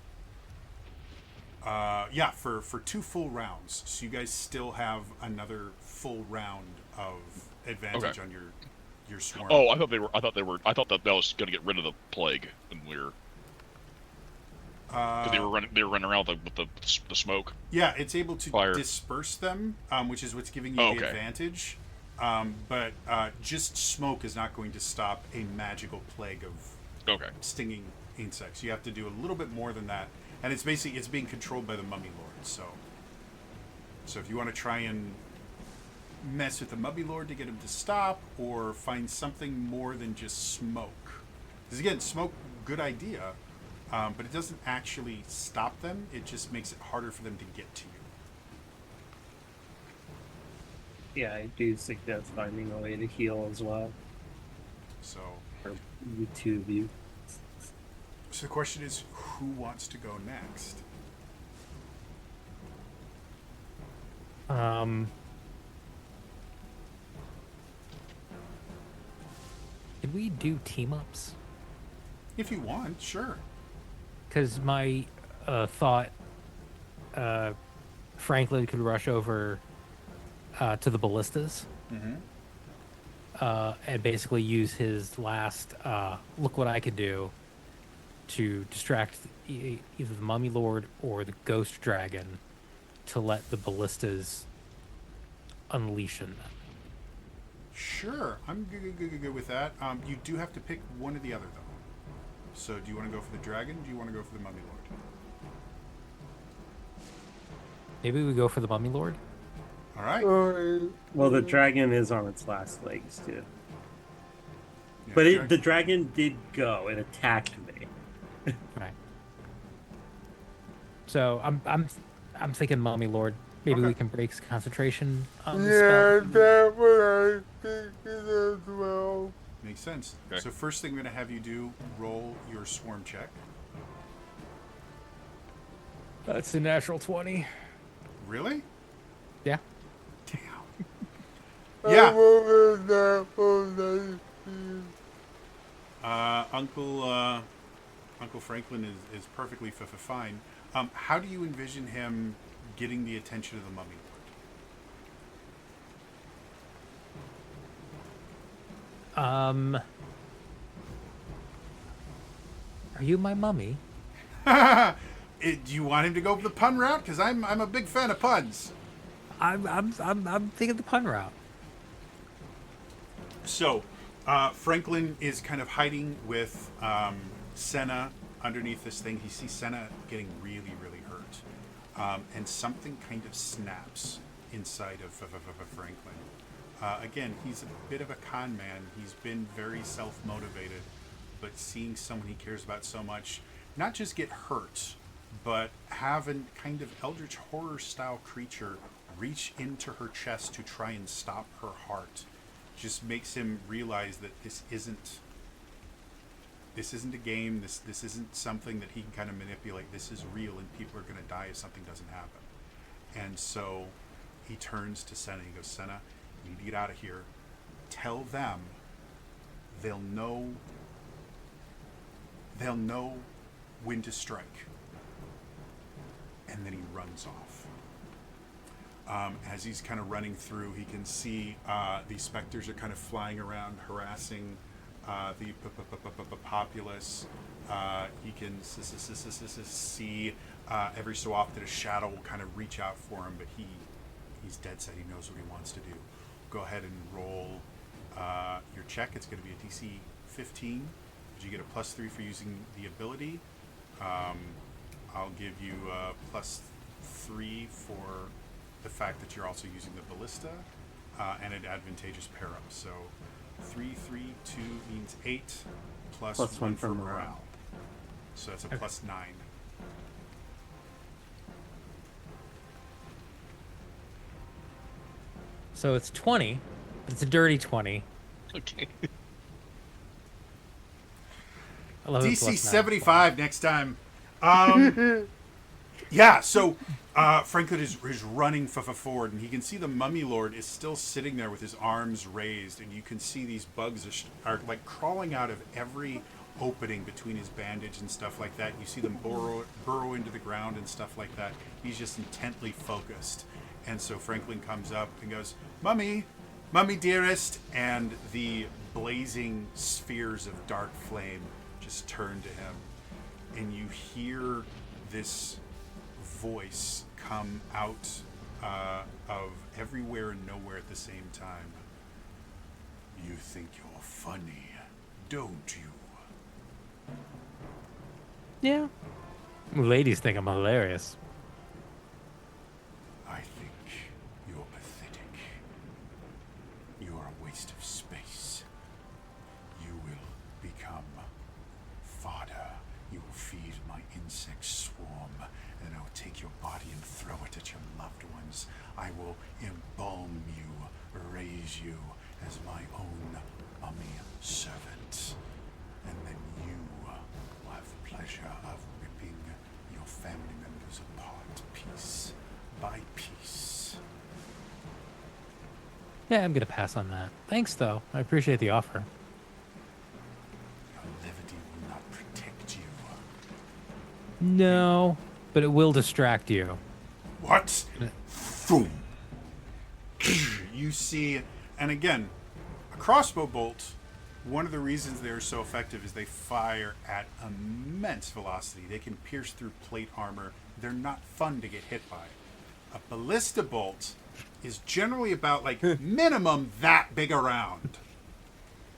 Yeah, for 2 full rounds, so you guys still have another full round of advantage Okay. on your your swarm. Oh, I thought they were. I thought that was going to get rid of the plague when we were. Because they were running around with the smoke. Yeah, it's able to Fire. disperse them, which is what's giving you Oh, the okay. advantage. But just smoke is not going to stop a magical plague of Okay. stinging insects. You have to do a little bit more than that, and it's being controlled by the mummy lord. So if you want to try and mess with the mummy lord to get him to stop, or find something more than just smoke, because again, smoke, good idea, but it doesn't actually stop them. It just makes it harder for them to get to you. Yeah, I do suggest finding a way to heal as well. So For you two of you. the question is, who wants to go next? Can we do team ups? If you want, sure. Because my thought, Franklin could rush over to the ballistas and basically use his last look what I could do to distract either the mummy lord or the ghost dragon to let the ballistas unleash in them. Sure, I'm good with that. You do have to pick one or the other, though. So, do you want to go for the dragon? Or do you want to go for the mummy lord? Maybe we go for the mummy lord. All right. Well, the dragon is on its last legs too. Yeah, But the dragon did go. It attacked me. Right. So I'm thinking mummy lord. Maybe Okay. we can break his concentration on the Yeah, spell. that's what I think as well. Makes sense. Okay. So, first thing I'm going to have you do, roll your swarm check. That's a natural 20. Really? Yeah. Damn. Yeah. Uncle Franklin is perfectly fine. How do you envision him getting the attention of the mummy Are you my mummy? lord? Do you want him to go the pun route? Because I'm a big fan of puns. I'm thinking the pun route. So, Franklin is kind of hiding with Senna underneath this thing. He sees Senna getting really hurt. And something kind of snaps inside of Franklin. Again, he's a bit of a con man. He's been very self-motivated. But seeing someone he cares about so much, not just get hurt, but have a kind of eldritch horror-style creature reach into her chest to try and stop her heart, just makes him realize that this isn't a game. This isn't something that he can kind of manipulate. This is real, and people are going to die if something doesn't happen. And so he turns to Senna. He goes, Senna, you need to get out of here. Tell them. They'll know when to strike. And then he runs off. As he's kind of running through, he can see these specters are kind of flying around, harassing the populace. He can see every so often a shadow will kind of reach out for him, but he's dead set. He knows what he wants to do. Go ahead and roll your check. It's going to be a DC 15. You get a +3 for using the ability. I'll give you a +3 for the fact that you're also using the ballista and an advantageous pair up. So 3, 3, 2 means 8 plus Plus 1 1 for for morale. morale. So that's a +9. So it's 20. It's a dirty 20. Okay. 11 DC plus 9. 75 next time. Yeah, so Franklin is running forward, and he can see the mummy lord is still sitting there with his arms raised, and you can see these bugs are like crawling out of every opening between his bandage and stuff like that. You see them burrow into the ground and stuff like that. He's just intently focused. And so Franklin comes up and goes, Mummy, Mummy dearest, and the blazing spheres of dark flame just turn to him, and you hear this voice come out of everywhere and nowhere at the same time. You think you're funny, don't you? Yeah. Ladies think I'm hilarious. I think you're pathetic. You're a waste of space. You will become fodder. You will feed my insect swarm, and I will take your body and throw it at your loved ones. I will embalm you, raise you as my own mummy servant, and then you will have the pleasure of ripping your family members apart piece by piece. Yeah, I'm gonna pass on that. Thanks, though. I appreciate the offer. Your levity will not protect you. No, but it will distract you. What? Boom. You see, and again, a crossbow bolt, one of the reasons they're so effective is they fire at immense velocity. They can pierce through plate armor. They're not fun to get hit by. A ballista bolt is generally about like minimum that big around.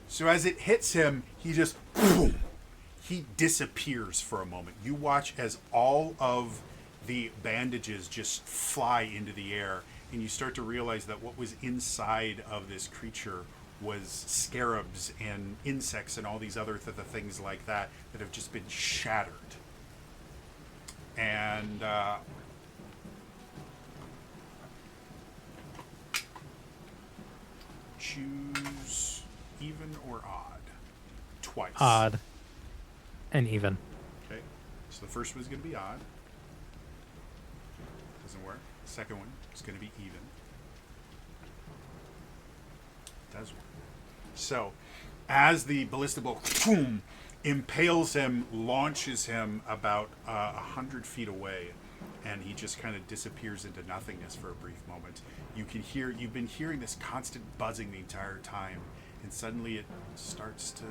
So as it hits him, he just boom, he disappears for a moment. You watch as all of the bandages just fly into the air, and you start to realize that what was inside of this creature was scarabs and insects and all these other things like that that have just been shattered. And choose even or odd. Twice. Odd. And even. Okay. So the first one's going to be odd. Doesn't work. The second one is going to be even. Does work. So, as the ballista bolt boom, impales him, launches him about 100 feet away, and he just kind of disappears into nothingness for a brief moment. You've been hearing this constant buzzing the entire time, and suddenly it starts to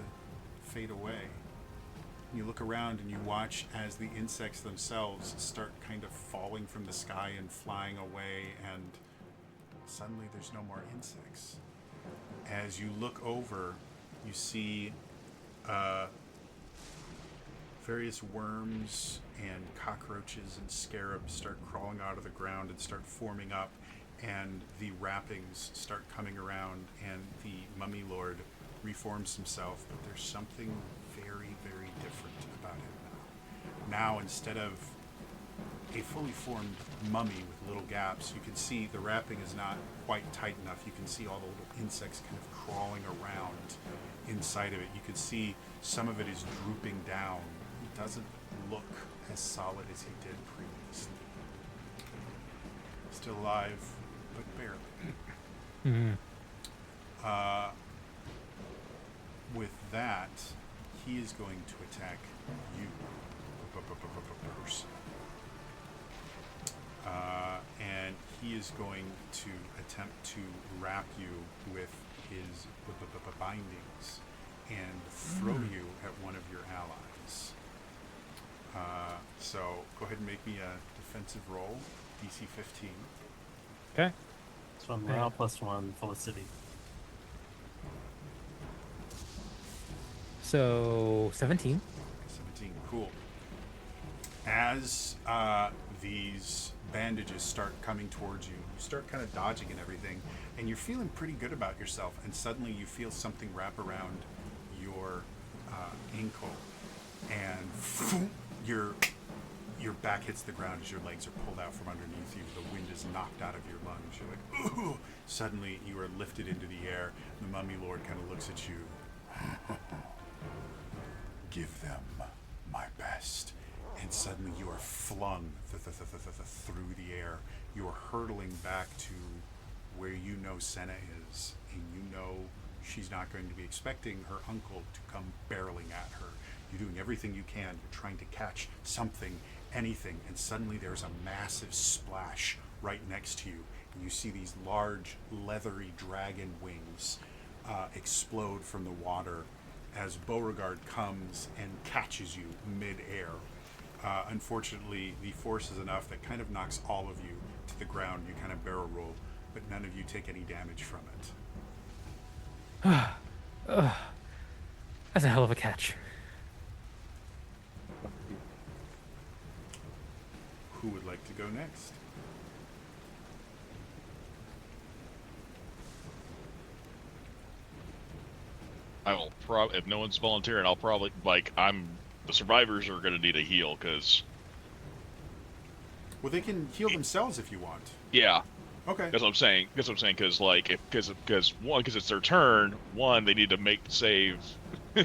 fade away. You look around and you watch as the insects themselves start kind of falling from the sky and flying away, and suddenly there's no more insects. As you look over, you see various worms and cockroaches and scarabs start crawling out of the ground and start forming up, and the wrappings start coming around, and the mummy lord reforms himself, but there's something very, very different about him now. Now, instead of a fully formed mummy with little gaps, you can see the wrapping is not quite tight enough. You can see all the little insects kind of crawling around inside of it. You can see some of it is drooping down. It doesn't look as solid as he did previously. Still alive, but barely. Mm-hmm. With that, he is going to attack you, person. And he is going to attempt to wrap you with his bindings and throw you at one of your allies. So go ahead and make me a defensive roll, DC 15. Okay. So morale +1, Felicity. So 17. 17, cool. As these bandages start coming towards you, you start kind of dodging and everything, and you're feeling pretty good about yourself, and suddenly you feel something wrap around your ankle, and your back hits the ground as your legs are pulled out from underneath you. The wind is knocked out of your lungs. You're like, ooh! Suddenly you are lifted into the air. The mummy lord kind of looks at you. Give them my best. And suddenly you are flung through the air. You are hurtling back to where you know Senna is, and you know she's not going to be expecting her uncle to come barreling at her. You're doing everything you can. You're trying to catch something, anything, and suddenly there's a massive splash right next to you, You see these large, leathery dragon wings explode from the water as Beauregard comes and catches you mid-air. Unfortunately, the force is enough that kind of knocks all of you to the ground. You kind of barrel roll, but none of you take any damage from it. That's a hell of a catch. Who would like to go next? I will probably, if no one's volunteering, I'll probably, the survivors are going to need a heal, because, Well, they can heal themselves if you want. yeah, Okay. that's what I'm saying, because, because it's their turn, one, they need to make the save,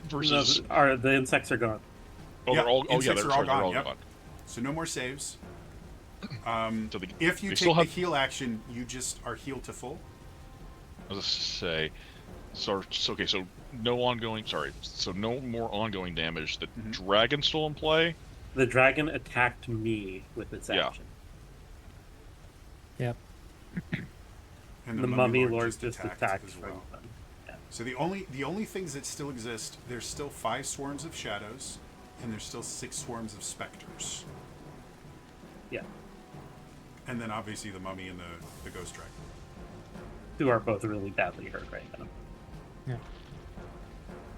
versus, The insects are gone. oh, Yeah, they're all, insects are all they're gone, yep. So no more saves. So If you they take still the have- heal action, you just are healed to full. I was gonna say, so no ongoing, so no more ongoing damage. The dragon's still in play? The dragon attacked me with its Yeah. action. Yep. And The mummy lord just just attacked attacked as from well. them. Yeah. So the only things that still exist, there's still 5 swarms of shadows, and there's still 6 swarms of specters. Yeah. And then obviously the mummy and the ghost dragon. Who are both really badly hurt right now. Yeah.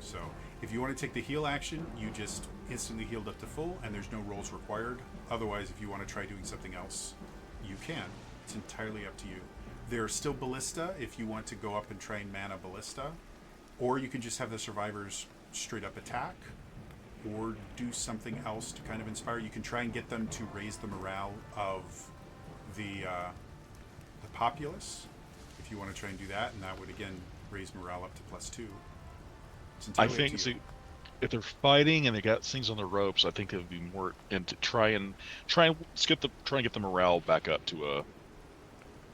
So if you want to take the heal action, you just instantly healed up to full, and there's no rolls required. Otherwise, if you want to try doing something else, you can. It's entirely up to you. There's still ballista if you want to go up and try and man a ballista, or you can just have the survivors straight up attack, or do something else to kind of inspire. You can try and get them to raise the morale of the populace if you want to try and do that, and that would again raise morale up to +2. It's I entirely up think, to you. see, if they're fighting and they got things on the ropes, I think it would be more, and to try and get the morale back up to a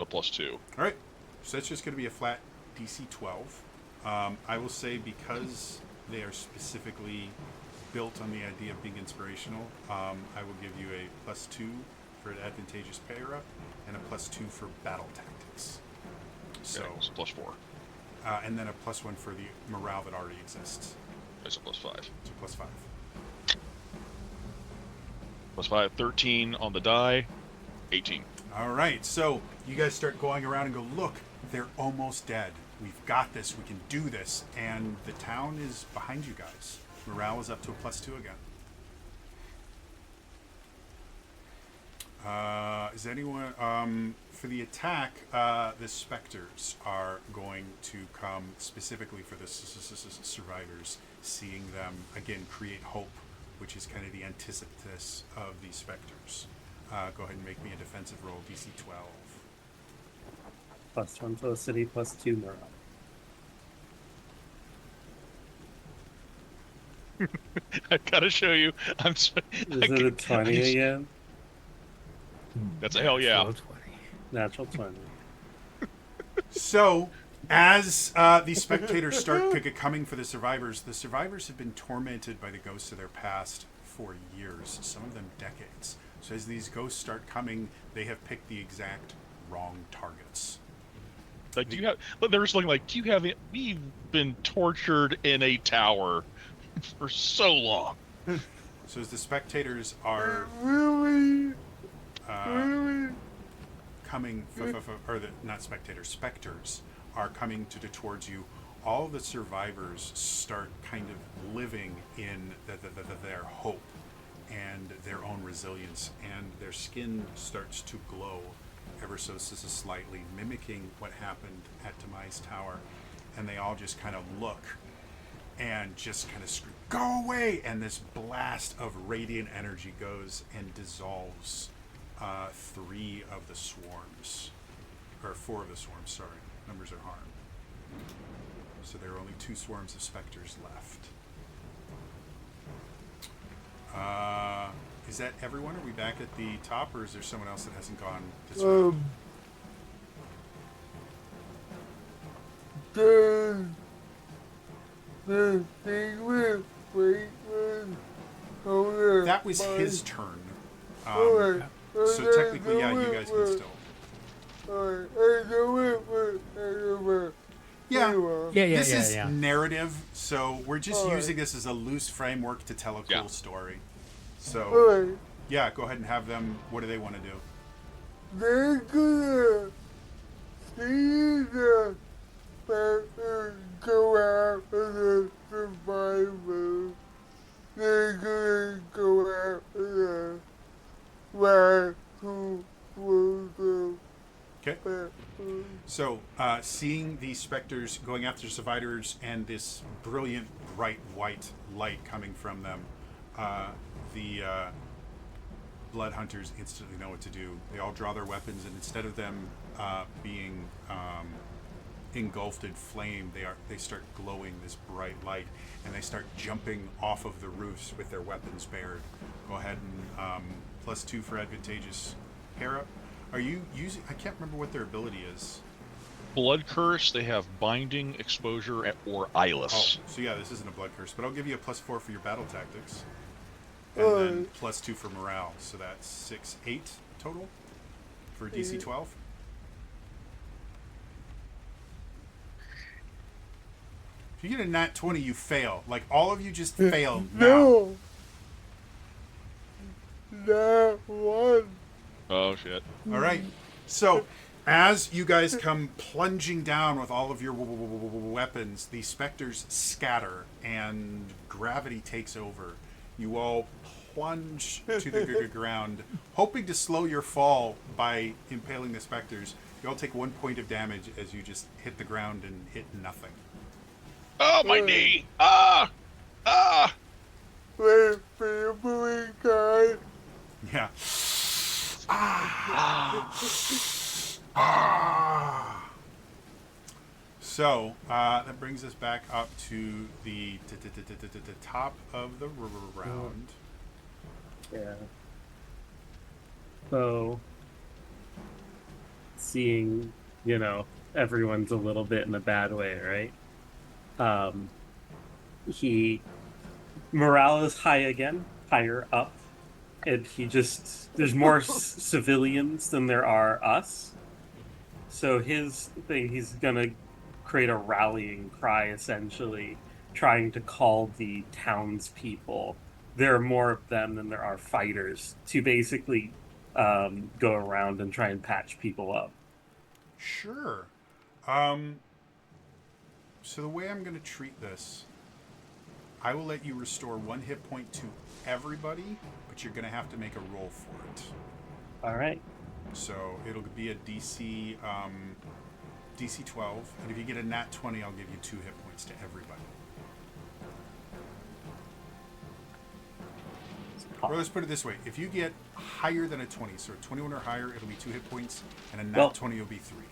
+2. All right, so that's just going to be a flat DC 12. I will say because they are specifically built on the idea of being inspirational, I will give you a +2 for an advantageous pair up and a +2 for battle tactics. So, Okay, so +4. and then a +1 for the morale that already exists. That's a +5. So +5. +5, 13 on the die, 18. All right, so you guys start going around and go, look, they're almost dead. We've got this. We can do this. And the town is behind you guys. Morale is up to a +2 again. Is anyone for the attack? The specters are going to come specifically for the survivors, seeing them again create hope, which is kind of the antithesis of these specters. Go ahead and make me a defensive roll, DC 12. +1 to the city, +2 morale. I've got to show you. Is it a 20 again? That's a hell yeah. So 20. Natural 20. So, as the spectators start coming for the survivors have been tormented by the ghosts of their past for years, some of them decades. So as these ghosts start coming, they have picked the exact wrong targets. Like, they're just looking like, we've been tortured in a tower for so long. So as the spectators are Really? coming, not spectators, specters are coming towards you, all the survivors start kind of living in their hope and their own resilience, and their skin starts to glow ever so slightly, mimicking what happened at Demise Tower. And they all just kind of look and just kind of scream, "Go away!" And this blast of radiant energy goes and dissolves 3 of the swarms, or 4 of the swarms, sorry. Numbers are hard. So there are only 2 swarms of specters left. Is that everyone? Are we back at the top, or is there someone else that hasn't gone this round? The thing with over That was his turn. Alright. So technically, yeah, you guys can still. Yeah. Yeah, This is yeah. narrative, so we're just Alright. using this as a loose framework to tell a cool Yeah. story. So, Alright, yeah, go ahead and have them. What do they want to do? they're gonna see the better go after the survivors. They're gonna go after the rat who was the Okay. better. So, seeing these specters going after survivors and this brilliant, bright white light coming from them, the blood hunters instantly know what to do. They all draw their weapons, and instead of them being engulfed in flame, they start glowing this bright light, and they start jumping off of the roofs with their weapons bared. Go ahead and +2 for advantageous. Hera, are you using? I can't remember what their ability is. Blood curse. They have binding, exposure, or Oh, eyeless. so yeah, this isn't a blood curse, but I'll give you a +4 for your battle tactics, and then +2 for morale. So that's 6, 8 total for DC 12. If you get a nat 20, you fail. Like, all of you just fail now. No! That one. Oh shit. All right. So, as you guys come plunging down with all of your weapons, the specters scatter and gravity takes over. You all plunge to the ground, hoping to slow your fall by impaling the specters. You all take 1 point of damage as you just hit the ground and hit nothing. Oh, my knee! Ah! Ah! My family guy. Yeah. Ah. So that brings us back up to the top of the round. Yeah. So, seeing, everyone's a little bit in a bad way, right? Morale is high again, higher up. And there's more civilians than there are us. So his thing, he's gonna create a rallying cry, essentially, trying to call the townspeople. There are more of them than there are fighters to basically go around and try and patch people up. Sure. So the way I'm going to treat this, I will let you restore 1 hit point to everybody, but you're going to have to make a roll for it. All right. So it'll be a DC 12, and if you get a nat 20, I'll give you 2 hit points to everybody. Or let's put it this way: if you get higher than a 20, so a 21 or higher, it'll be 2 hit points, and a nat 20 will be 3.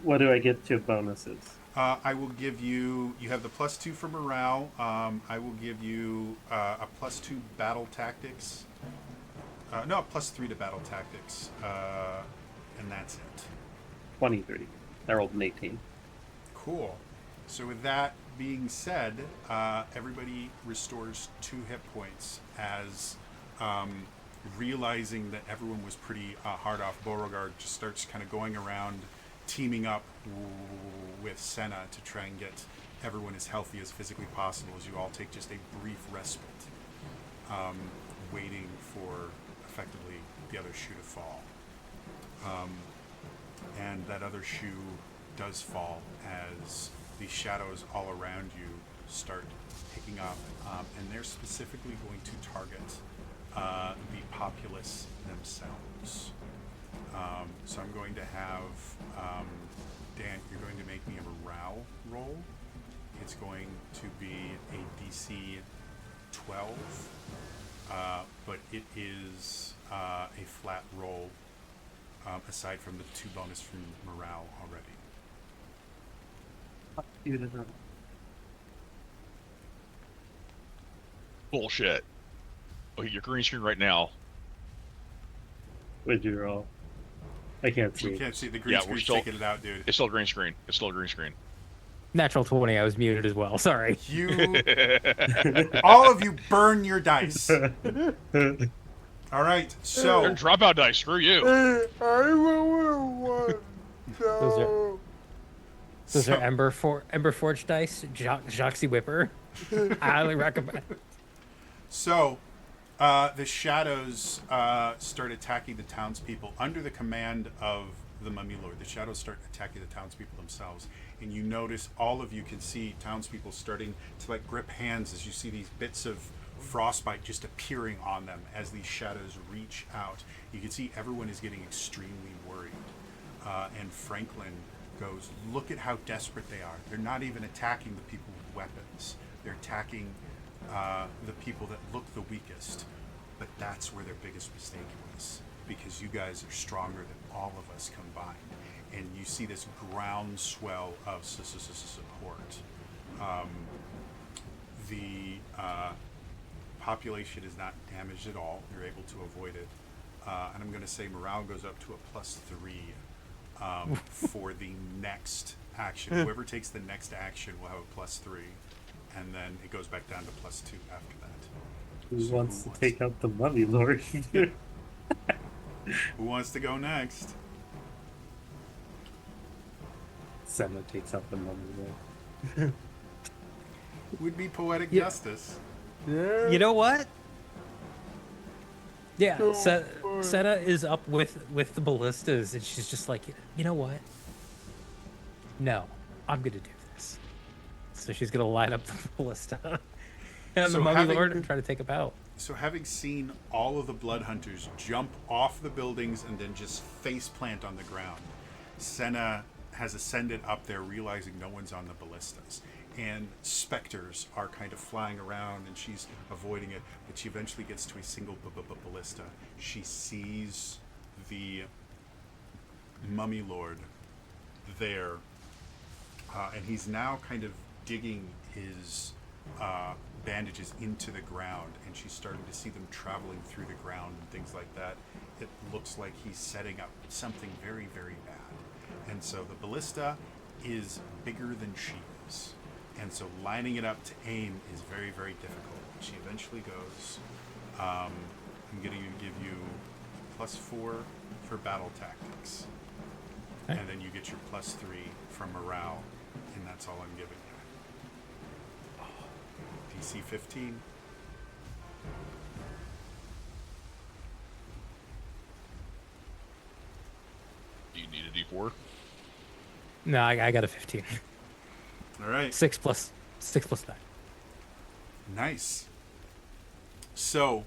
What do I get to bonuses? I will give you. You have the +2 for morale. I will give you a +2 battle tactics. No, a +3 to battle tactics, and that's it. 23. I rolled an 18. Cool. So with that being said, everybody restores 2 hit points as realizing that everyone was pretty hard off. Beauregard just starts kind of going around, teaming up with Senna to try and get everyone as healthy as physically possible as you all take just a brief respite, waiting for effectively the other shoe to fall. And that other shoe does fall as the shadows all around you start picking up, and they're specifically going to target the populace themselves. So I'm going to have Dan, you're going to make me a morale roll. It's going to be a DC 12, but it is a flat roll, aside from the 2 bonus from morale already. Bullshit. Okay, your green screen right now. What'd you roll? I can't see. We can't see the green Yeah, screen we're still- taking it out, dude. It's still a green screen. It's still a green screen. Natural 20, I was muted as well. Sorry. You, all of you, burn your dice. All right, They're so dropout dice. Screw you. I will one. So, Those are Ember Forge dice, Joxy Whipper. I highly recommend. So, the shadows start attacking the townspeople under the command of the Mummy Lord. The shadows start attacking the townspeople themselves, and you notice all of you can see townspeople starting to like grip hands as you see these bits of frostbite just appearing on them as these shadows reach out. You can see everyone is getting extremely worried, and Franklin goes, "Look at how desperate they are. They're not even attacking the people with weapons. They're attacking the people that look the weakest." But that's where their biggest mistake was, because you guys are stronger than all of us combined. And you see this groundswell of support. The population is not damaged at all. You're able to avoid it. And I'm going to say morale goes up to a +3 for the next action. Whoever takes the next action will have a +3. And then it goes back down to +2 after that. Who So wants to take out the Mummy Lord? Who wants to go next? Senna takes out the Mummy Lord. Would be poetic Yeah. justice. yeah. You know what? Yeah, So fun. Senna is up with the ballistas, and she's just like, you know what? No, I'm gonna do this. So she's gonna line up the ballista and So the Mummy having- Lord and try to take him out. So having seen all of the blood hunters jump off the buildings and then just face plant on the ground, Senna has ascended up there, realizing no one's on the ballistas. And specters are kind of flying around, and she's avoiding it. But she eventually gets to a single ballista. She sees the Mummy Lord there, and he's now kind of digging his bandages into the ground, and she's starting to see them traveling through the ground and things like that. It looks like he's setting up something very, very bad. And so the ballista is bigger than she is. And so lining it up to aim is very, very difficult. She eventually goes, I'm going to give you +4 for battle tactics. Okay. And then you get your +3 from morale, and that's all I'm giving you. DC 15. Do you need a D4? No, I got a 15. All right. 6 plus 9. Nice. So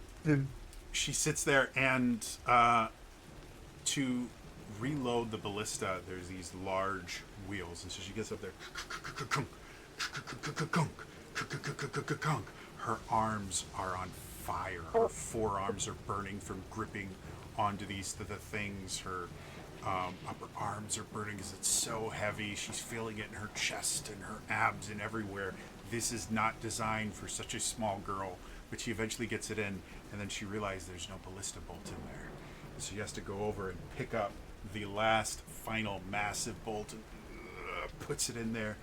she sits there, and to reload the ballista, there's these large wheels, and so she gets up there. Her arms are on fire. Her forearms are burning from gripping onto the things. Her upper arms are burning because it's so heavy. She's feeling it in her chest and her abs and everywhere. This is not designed for such a small girl, but she eventually gets it in, and then she realizes there's no ballista bolt in there. So she has to go over and pick up the last final massive bolt and puts it in there,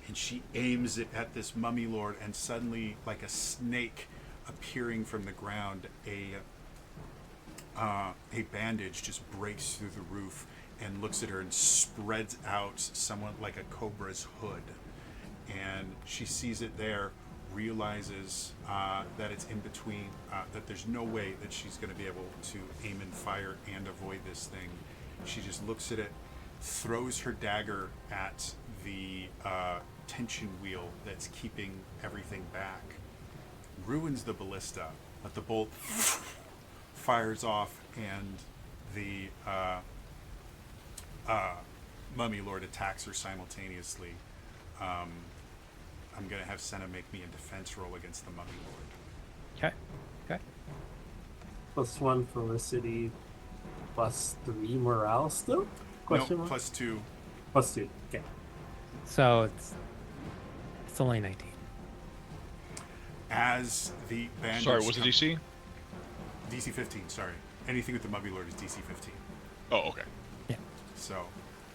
and she aims it at this Mummy Lord, and suddenly, like a snake appearing from the ground, a bandage just breaks through the roof and looks at her and spreads out somewhat like a cobra's hood. And she sees it there, realizes that it's in between, that there's no way that she's going to be able to aim and fire and avoid this thing. She just looks at it, throws her dagger at the tension wheel that's keeping everything back, ruins the ballista, but the bolt fires off, and the Mummy Lord attacks her simultaneously. I'm going to have Senna make me a defense roll against the Mummy Lord. Okay. +1 felicity, +3 morale still? Question No, mark? +2. +2. Okay. So it's only 19. As the bandage... Sorry, what's the DC? DC 15, sorry. Anything with the Mummy Lord is DC 15. Oh, okay. Yeah. So,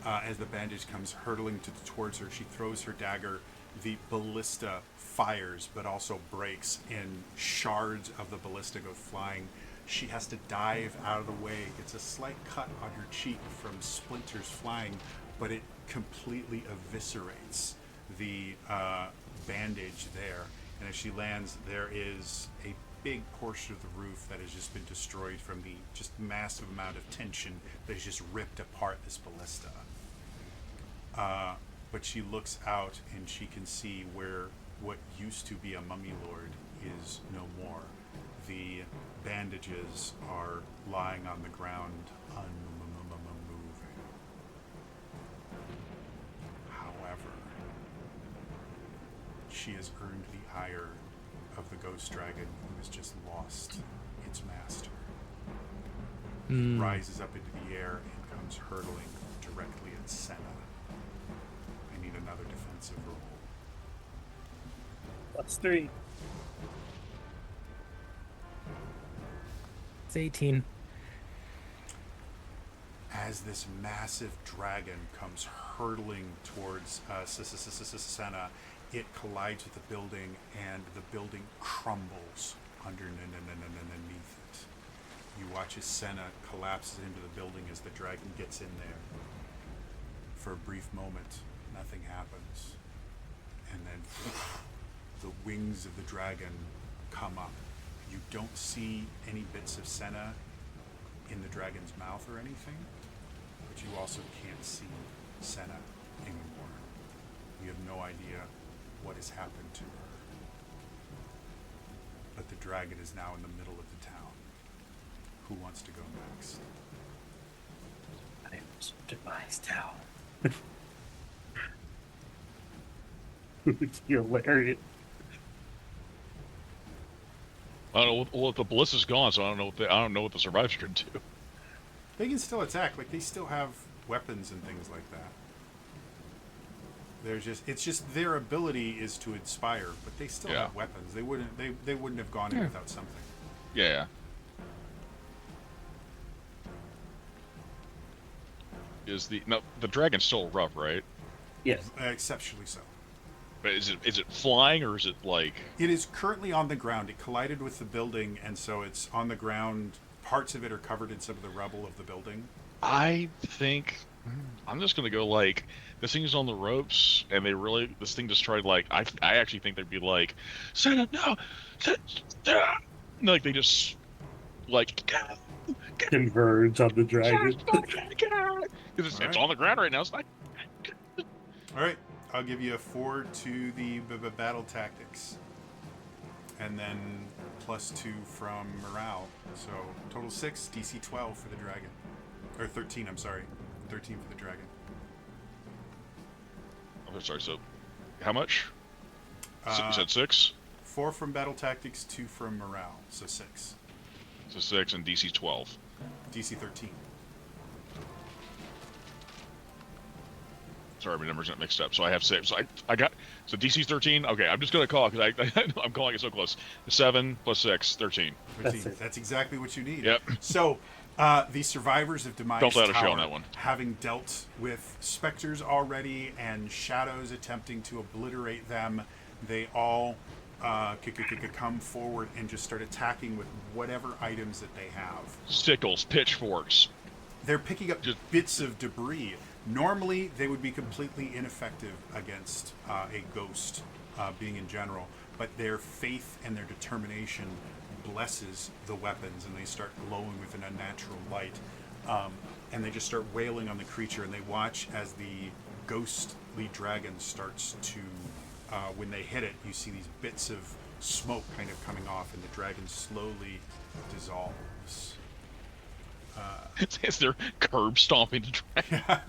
as the bandage comes hurtling towards her, she throws her dagger. The ballista fires, but also breaks, and shards of the ballista go flying. She has to dive out of the way, gets a slight cut on her cheek from splinters flying, but it completely eviscerates the bandage there. And as she lands, there is a big portion of the roof that has just been destroyed from the just massive amount of tension that has just ripped apart this ballista. But she looks out and she can see where what used to be a mummy lord is no more. The bandages are lying on the ground, unmoving. However, she has earned the ire of the ghost dragon who has just lost its master. It rises up into the air and comes hurtling directly at Senna. I need another defensive roll. +3. It's 18. As this massive dragon comes hurtling towards Senna, it collides with the building, and the building crumbles underneath it. You watch as Senna collapses into the building as the dragon gets in there. For a brief moment, nothing happens. And then the wings of the dragon come up. You don't see any bits of Senna in the dragon's mouth or anything, but you also can't see Senna anymore. You have no idea what has happened to her. But the dragon is now in the middle of the town. Who wants to go next? I am so devised how. It's hilarious. I don't know. Well, the ballista's gone, so I don't know what the survivors can do. They can still attack. Like, they still have weapons and things like that. It's just their ability is to inspire, but they still have weapons. They wouldn't have gone in without something. Yeah. The dragon's still rough, right? Yes. Exceptionally so. But is it flying, or is it like? It is currently on the ground. It collided with the building, and so it's on the ground. Parts of it are covered in some of the rubble of the building. I think I'm just gonna go like this thing's on the ropes, and this thing just tried like I actually think they'd be like, Santa, no, like they just like Converge on the dragon. It's on the ground right now. It's like, all right, I'll give you a 4 to the battle tactics, and then +2 from morale. So total 6, DC 12 for the dragon, or 13. I'm sorry, 13 for the dragon. I'm sorry. So, how much? You said 6. 4 from battle tactics, 2 from morale, so 6. So 6 and DC 12. DC 13. Sorry, my numbers got mixed up. So I have 6. So I got DC 13. Okay, I'm just gonna call it because I'm calling it so close. 7 + 6, 13. 13. That's exactly what you need. Yep. So the survivors of Demise Felt out of Tower, shell on that one. having dealt with specters already and shadows attempting to obliterate them, they all come forward and just start attacking with whatever items that they have. Sickles, pitchforks. They're picking up bits of debris. Normally, they would be completely ineffective against a ghost being in general, but their faith and their determination blesses the weapons, and they start glowing with an unnatural light, and they just start wailing on the creature, and they watch as the ghostly dragon starts to, when they hit it, you see these bits of smoke kind of coming off, and the dragon slowly dissolves. As they're curb stomping the dragon.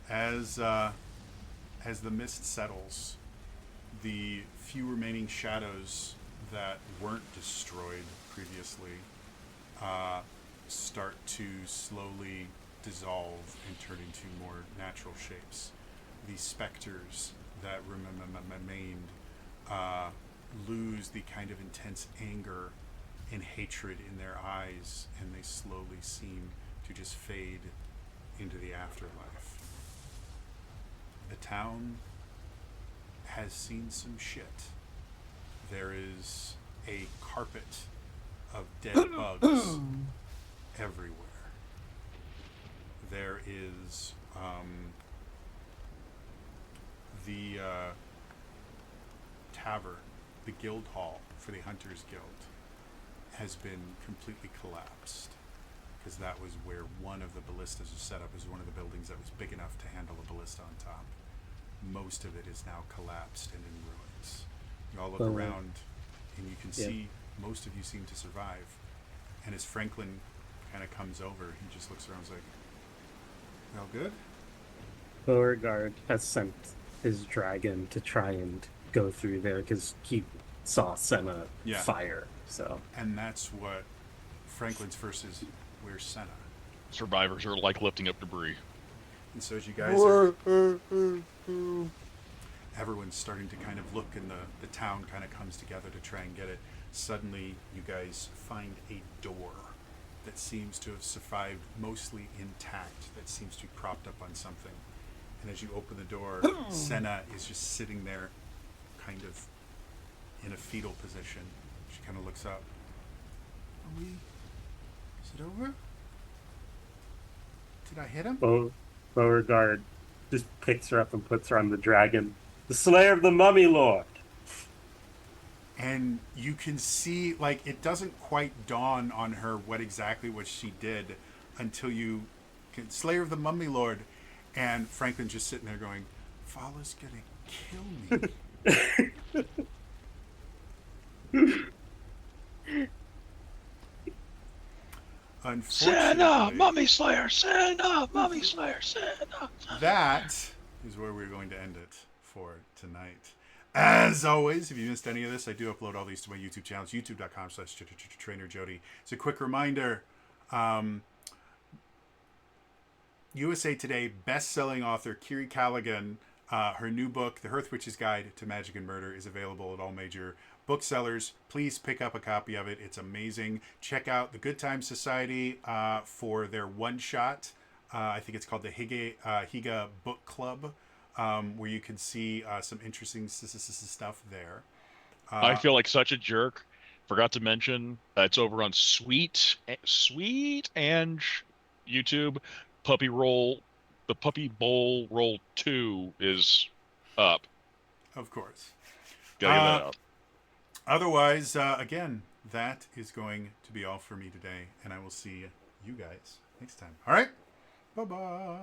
As the mist settles, the few remaining shadows that weren't destroyed previously start to slowly dissolve and turn into more natural shapes. These specters that remained lose the kind of intense anger and hatred in their eyes, and they slowly seem to just fade into the afterlife. The town has seen some shit. There is a carpet of dead bugs everywhere. There is the tavern, the guild hall for the Hunters Guild, has been completely collapsed because that was where one of the ballistas was set up. It was one of the buildings that was big enough to handle a ballista on top. Most of it is now collapsed and in ruins. You all look around and you can see most of you seem to survive. And as Franklin kind of comes over, he just looks around and is like, "All good?" Beauregard has sent his dragon to try and go through there because he saw Senna fire. So, and that's what Franklin's first is. Where's Senna? Survivors are like lifting up debris. And so as you guys are, everyone's starting to kind of look, and the town kind of comes together to try and get it. Suddenly, you guys find a door that seems to have survived mostly intact, that seems to be propped up on something. And as you open the door, Senna is just sitting there, kind of in a fetal position. She kind of looks up. Is it over? Did I hit him? Beauregard just picks her up and puts her on the dragon. The Slayer of the Mummy Lord. And you can see, like, it doesn't quite dawn on her what she did until you can, Slayer of the Mummy Lord. And Franklin's just sitting there going, Fala's gonna kill me. Unfortunately, Senna, Mummy Slayer, Senna, Mummy Slayer, Senna. That is where we're going to end it for tonight. As always, if you missed any of this, I do upload all these to my YouTube channels, youtube.com/TrainerJody. It's a quick reminder, USA Today best-selling author Kiri Callaghan, her new book, The Hearth Witch's Guide to Magic and Murder, is available at all major booksellers. Please pick up a copy of it. It's amazing. Check out the Good Time Society for their one-shot. I think it's called the Higa Book Club, where you can see some interesting stuff there. I feel like such a jerk. Forgot to mention it's over on Sweet Ange YouTube. The Puppy Bowl Roll 2 is up. Of course. Gotta get that out. Otherwise, again, that is going to be all for me today, and I will see you guys next time. All right? Bye-bye.